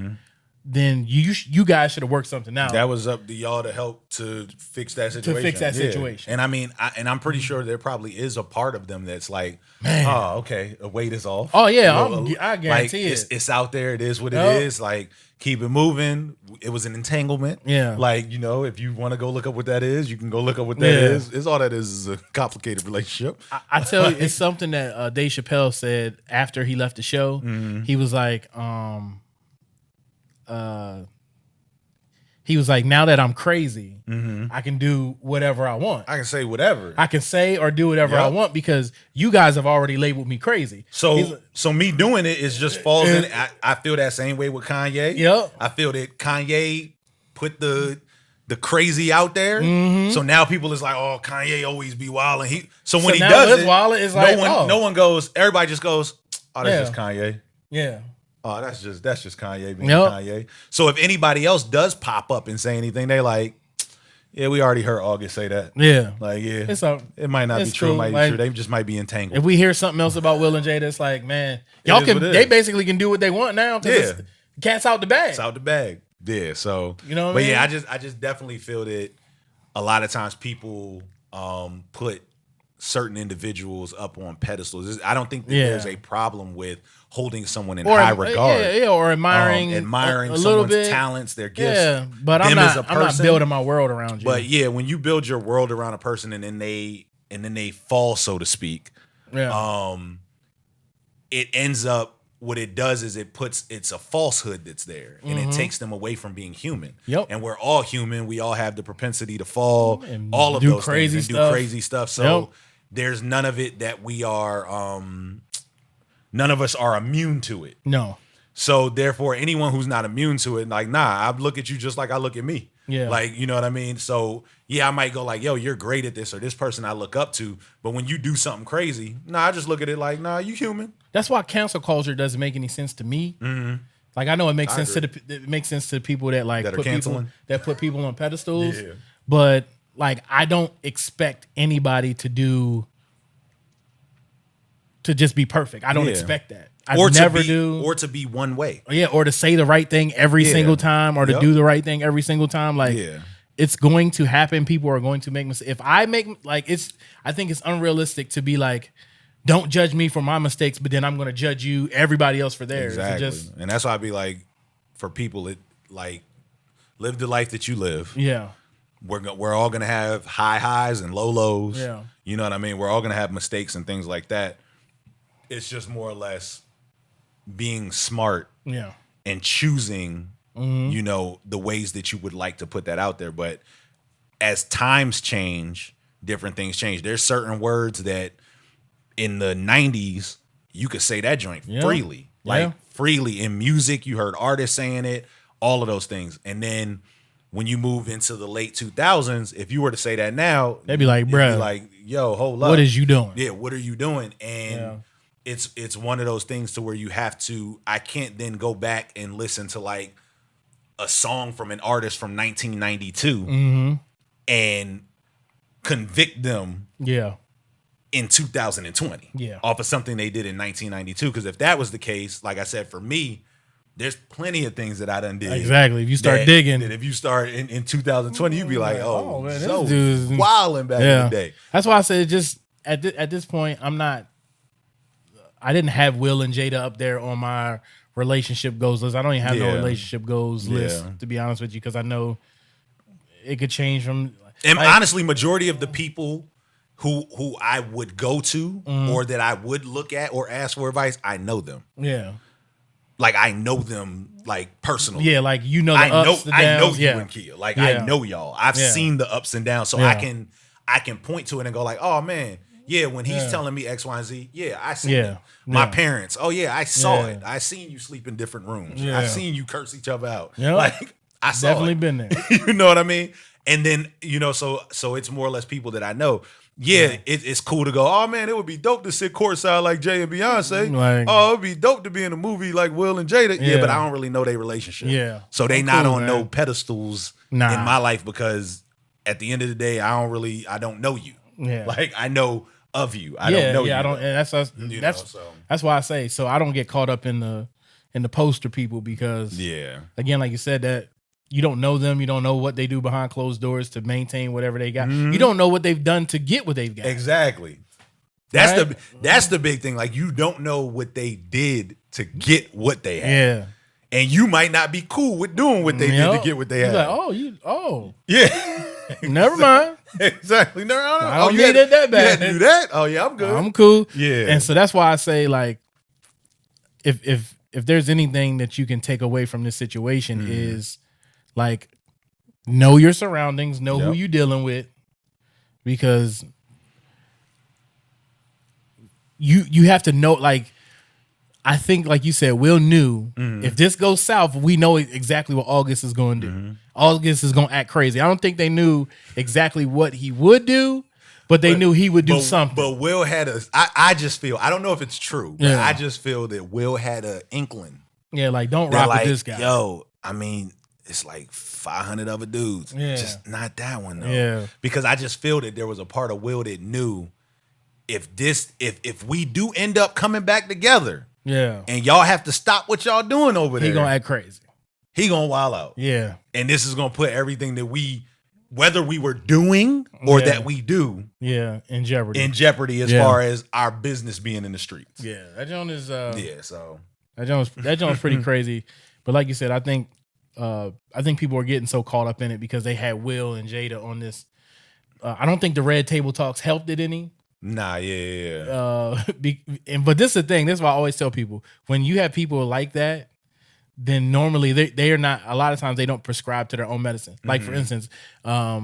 then you guys should have worked something out. That was up to y'all to help to fix that situation. And I mean, I'm pretty sure there probably is a part of them that's like, man, oh, okay, a weight is off. Oh yeah, I guarantee it's out there. It is what it is. Like, keep it moving. It was an entanglement. Yeah. Like, if you want to go look up what that is, you can go look up what that is. It's all that is a complicated relationship. I tell you, it's something that Dave Chappelle said after he left the show. He was like, now that I'm crazy, I can do whatever I want. I can say whatever. I can say or do whatever I want because you guys have already labeled me crazy. So me doing it is just falls in. I feel that same way with Kanye. Yep. I feel that Kanye put the crazy out there. So now people is like, oh, Kanye always be wild. And when he does it, no one goes, everybody just goes, oh, that's just Kanye. Yeah. Oh, that's just Kanye being Kanye. So if anybody else does pop up and say anything, they like, Yeah, we already heard August say that. Yeah. Like, yeah. It might not be true. Cool. It might be true. They just might be entangled. If we hear something else about Will and Jada, it's like, man, they basically can do what they want now. Yeah. Cat's out the bag. It's out the bag. Yeah. So, you know what I mean? Yeah, I just definitely feel that a lot of times people put certain individuals up on pedestals. I don't think that there's a problem with holding someone in high regard. Or admiring a little bit talents, their gifts. Yeah, but I'm not building my world around you. But yeah, when you build your world around a person and then they fall, so to speak, it ends up, what it does is it's a falsehood that's there, and it takes them away from being human. Yep. And we're all human. We all have the propensity to fall, and all of do those crazy things, and do crazy stuff. So there's none of it that we are, none of us are immune to it. No. So therefore, anyone who's not immune to it, like, nah, I look at you just like I look at me. Yeah. Like, you know what I mean? So yeah, I might go like, yo, you're great at this, or this person I look up to. But when you do something crazy, I just look at it like, nah, you human. That's why cancel culture doesn't make any sense to me. Mm-hmm. Like, I know it makes sense to people that like put people on pedestals. Yeah. But like, I don't expect anybody to just be perfect. I don't expect that. I never do. Or to be one way. Yeah, or to say the right thing every single time, or to do the right thing every single time. Like, it's going to happen. People are going to make mistakes. If I make, like, I think it's unrealistic to be like, don't judge me for my mistakes, but then I'm going to judge everybody else for theirs. Exactly. And that's why I'd be like, for people, live the life that you live. Yeah. We're all going to have high highs and low lows. Yeah. You know what I mean? We're all going to have mistakes and things like that. It's just more or less being smart and choosing, the ways that you would like to put that out there. But as times change, different things change. There's certain words that in the 90s, you could say that joint freely. Like freely in music, you heard artists saying it, all of those things. And then when you move into the late 2000s, if you were to say that now, they'd be like, bro, like, yo, hold up. What is you doing? Yeah, what are you doing? And it's one of those things to where you have to, I can't then go back and listen to like a song from an artist from 1992 and convict them in 2020 off of something they did in 1992. Because if that was the case, like I said, for me, there's plenty of things that I done did. Exactly. If you start digging. That if you start in 2020, you'd be like, oh man, this dude's wilding back in the day. That's why I said just at this point, I didn't have Will and Jada up there on my relationship goals list. I don't even have no relationship goals list, to be honest with you, because I know it could change from. And honestly, majority of the people who I would go to or that I would look at or ask for advice, I know them. Yeah. Like, I know them, like, personally. Yeah, like, you know the ups, the downs. I know you and Kia. Like, I know y'all. I've seen the ups and downs, so I can point to it and go like, oh, man, when he's telling me X, Y, and Z, I seen it. My parents, I saw it. I seen you sleep in different rooms. I seen you curse each other out. Like, I saw definitely been there. You know what I mean? And then, so it's more or less people that I know. It's cool to go, oh man, it would be dope to sit courtside like Jay and Beyonce. Like, oh, it'd be dope to be in a movie like Will and Jada. Yeah, but I don't really know their relationship. Yeah. So they not on no pedestals in my life, because at the end of the day, I don't know you. Yeah. Like, I know of you. I don't know you. I don't, and that's why I say, so I don't get caught up in the poster people, because again, like you said, that you don't know them. You don't know what they do behind closed doors to maintain whatever they got. You don't know what they've done to get what they've got. Exactly. That's the big thing. Like, you don't know what they did to get what they had. Yeah. And you might not be cool with doing what they did to get what they had. Like, yeah. Never mind. Exactly. No, I don't need it that bad. You had to do that? Oh yeah, I'm good. I'm cool. Yeah. And so that's why I say, like, if there's anything that you can take away from this situation is, like, know your surroundings, know who you're dealing with, because you have to know, like, I think, like you said, Will knew if this goes south, we know exactly what August is going to do. August is going to act crazy. I don't think they knew exactly what he would do, but they knew he would do something. But Will had I just feel, I don't know if it's true, but I just feel that Will had an inkling. Yeah, like, don't rock with this guy. Yo, I mean, it's like 500 other dudes. Yeah. Just not that one though. Yeah. Because I just feel that there was a part of Will that knew if we do end up coming back together, and y'all have to stop what y'all doing over there, he gonna act crazy. He gonna wild out. Yeah. And this is gonna put everything that whether we were doing or that we do, in jeopardy. In jeopardy as far as our business being in the streets. Yeah, that joint is. So that joint's pretty crazy. But like you said, I think people are getting so caught up in it because they had Will and Jada on this. I don't think the Red Table Talks helped it any. Nah, yeah. But this is the thing. This is why I always tell people, when you have people like that, then normally they are not, a lot of times they don't prescribe to their own medicine. Like for instance, I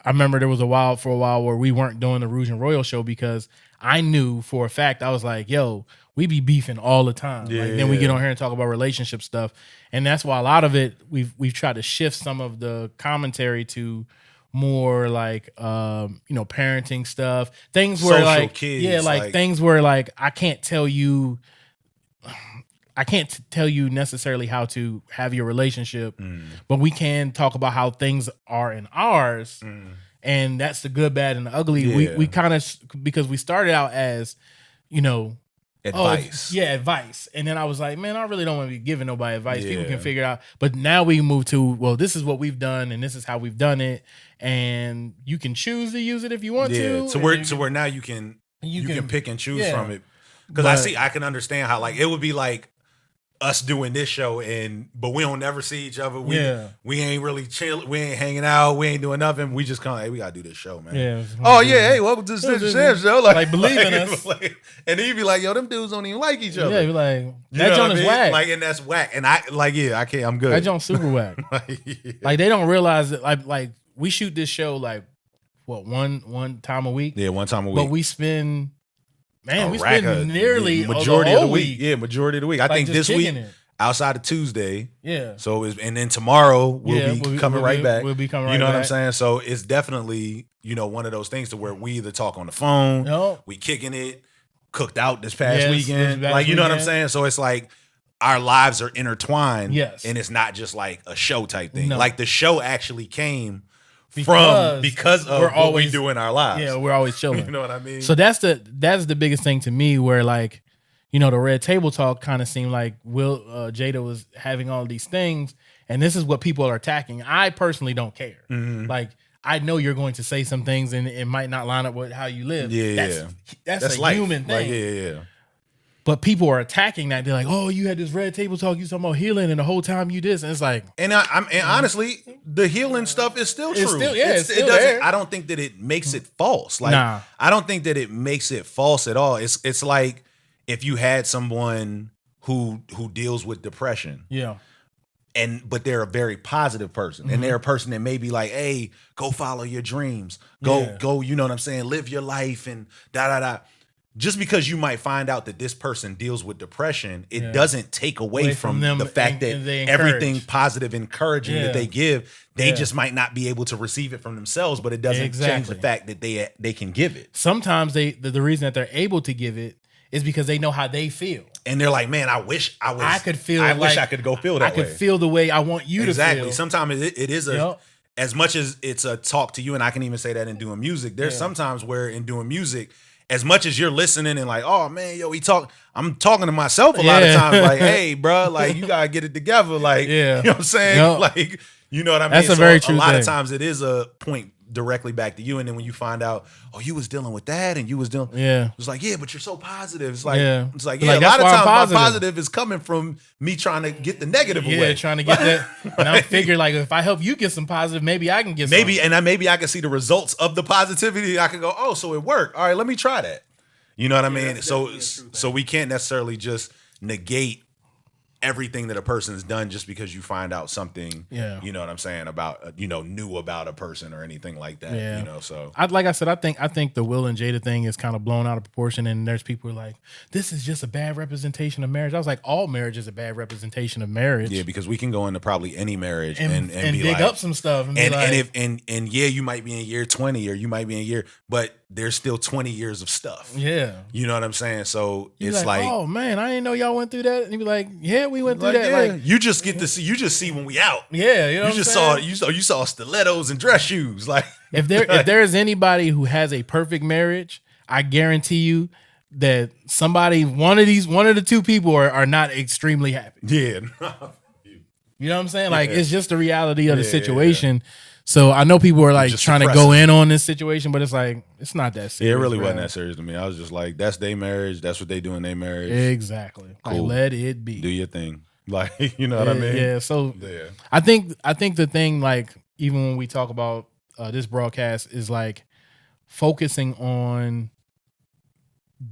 remember there was a while where we weren't doing the Rouge and Royal show because I knew for a fact, I was like, yo, we be beefing all the time. Yeah, like, then we get on here and talk about relationship stuff. And that's why a lot of it, we've tried to shift some of the commentary to more like parenting stuff, things where social like kids, like things where like I can't tell you necessarily how to have your relationship, but we can talk about how things are in ours, and that's the good, bad, and the ugly. We kind of, because we started out as advice. Advice. And then I was like, man, I really don't want to be giving nobody advice. People can figure it out. But now we move to, well, this is what we've done and this is how we've done it. And you can choose to use it if you want to. So where now you can pick and choose from it. Because I can understand how, like, it would be like us doing this show but we don't never see each other. We ain't really chill. We ain't hanging out. We ain't doing nothing. We just come, hey, we gotta do this show, man. Hey, welcome to the Stitch Sham Show. Like believe in us. And then you'd be like, yo, them dudes don't even like each other. Yeah, you're like, that joint is whack. Like, and that's whack. And I can't, I'm good. That joint's super whack. Like they don't realize that like we shoot this show like one time a week. Yeah, one time a week. But we spend nearly majority of the week. Yeah, majority of the week. I think this week, outside of Tuesday. Yeah. So and then tomorrow we'll be coming right back. We'll be coming right back. You know what I'm saying? So it's definitely, one of those things to where we either talk on the phone, we kicking it, cooked out this past weekend. Like, you know what I'm saying? So it's like our lives are intertwined. Yes. And it's not just like a show type thing. No. Like the show actually came because of what we do in our lives. Yeah, we're always chilling. You know what I mean? So that's the biggest thing to me, where like, the Red Table Talk kind of seemed like Jada was having all these things, and this is what people are attacking. I personally don't care. Like, I know you're going to say some things and it might not line up with how you live. That's a life. Human thing. Like, But people are attacking that. They're like, "Oh, you had this Red Table Talk. You talking about healing, and the whole time you this." And it's like, and honestly, the healing stuff is still true. It's still there. I don't think that it makes it false. Like, I don't think that it makes it false at all. It's like if you had someone who deals with depression, but they're a very positive person, and they're a person that may be like, "Hey, go follow your dreams. Go. You know what I'm saying? Live your life and da." Just because you might find out that this person deals with depression, it doesn't take away from them, the fact that everything positive, encouraging that they give, they just might not be able to receive it from themselves, but it doesn't change the fact that they can give it. Sometimes the reason that they're able to give it is because they know how they feel. And they're like, man, I wish I could go feel that way. I could feel the way I want you to feel. Exactly. Sometimes it is as much as it's a talk to you, and I can even say that in doing music, there's sometimes where in doing music, as much as you're listening and like, oh man, yo, I'm talking to myself a lot of times, like, hey, bro, like you gotta get it together, like, you know what I'm saying, like, you know what I mean. That's a very true thing. A lot of times it is a point directly back to you, and then when you find out, oh, you was dealing with that, and you was dealing, it's like, yeah, but you're so positive. It's like, a lot of times my positive is coming from me trying to get the negative away, trying to get that. And I figure like if I help you get some positive, maybe I can get some. Maybe I can see the results of the positivity. I can go, oh, so it worked. All right, let me try that. You know what I mean? So we can't necessarily just negate everything that a person's done just because you find out something, you know what I'm saying, about, new about a person or anything like that, so. Like I said, I think the Will and Jada thing is kind of blown out of proportion, and there's people who are like, this is just a bad representation of marriage. I was like, all marriage is a bad representation of marriage. Yeah, because we can go into probably any marriage and dig up some stuff. And you might be in year 20 or you might be in year, but there's still 20 years of stuff. Yeah. You know what I'm saying? So You're it's like, oh man, I didn't know y'all went through that. And you be like, yeah, we went through that. Yeah. Like, you just get to see, you just see when we out. Yeah, you know, you saw stilettos and dress shoes. Like if there is anybody who has a perfect marriage, I guarantee you that one of the two people are not extremely happy. Yeah. You know what I'm saying? Like it's just the reality of the situation. Yeah. So I know people are like trying to go in on this situation, but it's like it's not that serious. Yeah, it really wasn't that serious to me. I was just like, that's their marriage. That's what they do in their marriage. Exactly. Cool. Like, let it be. Do your thing. Like, you know what I mean? Yeah. So I think the thing, like, even when we talk about this broadcast, is like focusing on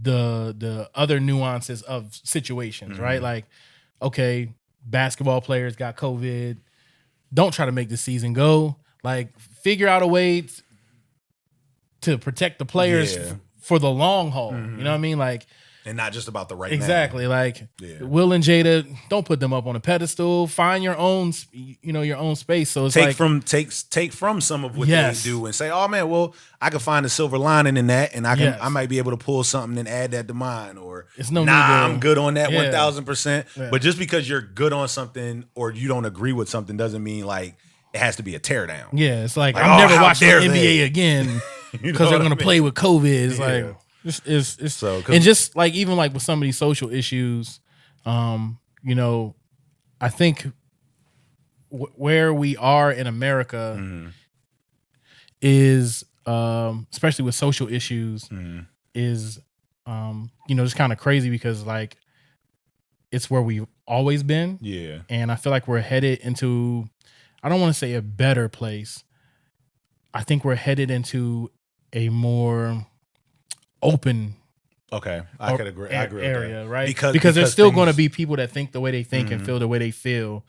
the other nuances of situations, right? Like, okay, basketball players got COVID. Don't try to make the season go. Like, figure out a way to protect the players for the long haul. You know what I mean? Like, and not just about the right exactly. now. Like Will and Jada, don't put them up on a pedestal. Find your own, your own space. So it's take from some of what they do and say, oh man, well, I can find a silver lining in that, and I might be able to pull something and add that to mine. Or it's no I'm good on that 1000%. But just because you're good on something or you don't agree with something doesn't mean like it has to be a teardown. Yeah, it's like I'm never watching the NBA again because they're gonna play with COVID. It's like it's so, and just like even like with some of these social issues, I think where we are in America is especially with social issues is just kind of crazy because like it's where we've always been. Yeah. And I feel like we're headed into, I don't want to say a better place. I think we're headed into a more open I could agree. I agree area, with that. right? Because there's still going to be people that think the way they think and feel the way they feel.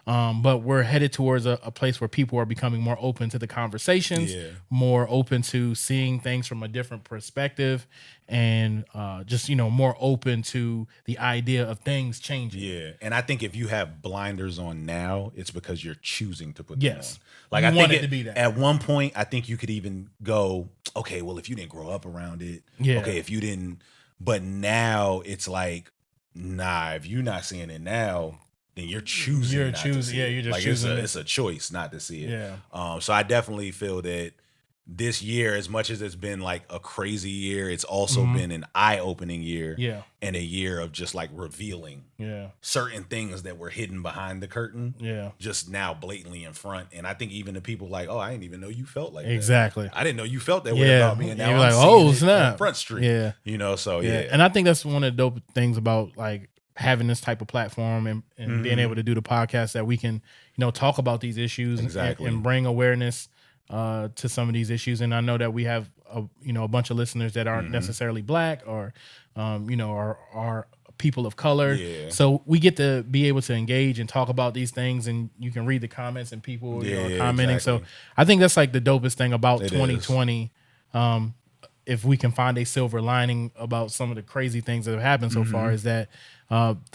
But we're headed towards a place where people are becoming more open to the conversations, more open to seeing things from a different perspective, and just more open to the idea of things changing. Yeah, and I think if you have blinders on now, it's because you're choosing to put them on. Like you I want think it to be that. At one point, I think you could even go, okay, well, if you didn't grow up around it, okay, if you didn't, but now it's like, nah, if you're not seeing it now, then you're choosing. You're choosing. You're just choosing. It's a choice not to see it. Yeah. So I definitely feel that this year, as much as it's been like a crazy year, it's also been an eye-opening year. Yeah. And a year of just like revealing certain things that were hidden behind the curtain. Yeah. Just now blatantly in front. And I think even the people like, oh, I didn't even know you felt like exactly. that. I didn't know you felt that way about me. And now you're I'm like, seeing it snap. on Front Street. Yeah. So And I think that's one of the dope things about like having this type of platform and being able to do the podcast, that we can, talk about these issues and bring awareness to some of these issues. And I know that we have a bunch of listeners that aren't necessarily Black or are people of color. So we get to be able to engage and talk about these things, and you can read the comments and people are commenting. Exactly. So I think that's like the dopest thing about 2020. If we can find a silver lining about some of the crazy things that have happened so far, is that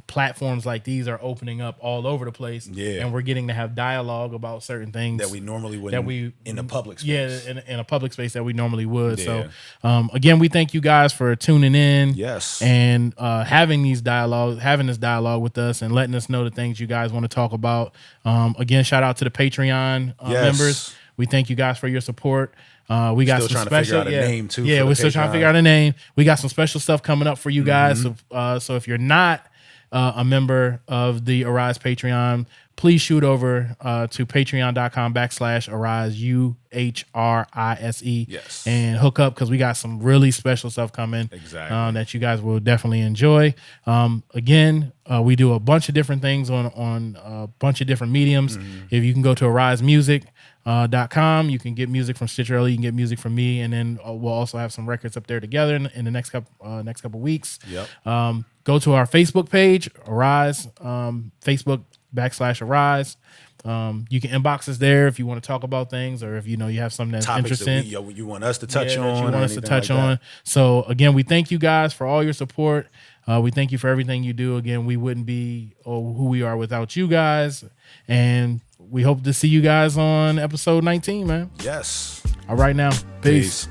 platforms like these are opening up all over the place, and we're getting to have dialogue about certain things that we normally wouldn't in a public space. Yeah, in a public space that we normally would. So again, we thank you guys for tuning in. Yes. And having this dialogue with us and letting us know the things you guys want to talk about. Again, shout out to the Patreon members. We thank you guys for your support. We got some special name too. Yeah, we're still trying to figure out a name. We got some special stuff coming up for you guys. So if you're not a member of the Arise Patreon, please shoot over to patreon.com/Arise UHRISE. Yes. And hook up, because we got some really special stuff coming that you guys will definitely enjoy. Again, we do a bunch of different things on a bunch of different mediums. If you can go to arisemusic.com, you can get music from Stitch Early, you can get music from me, and then we'll also have some records up there together in the next couple weeks. Go to our Facebook page, Arise, Facebook.com/Arise. You can inbox us there if you want to talk about things, or if you have something that's interesting you want us to touch on. So again, we thank you guys for all your support. We thank you for everything you do. Again, we wouldn't be who we are without you guys, and we hope to see you guys on episode 19, man. Yes. All right, now, peace.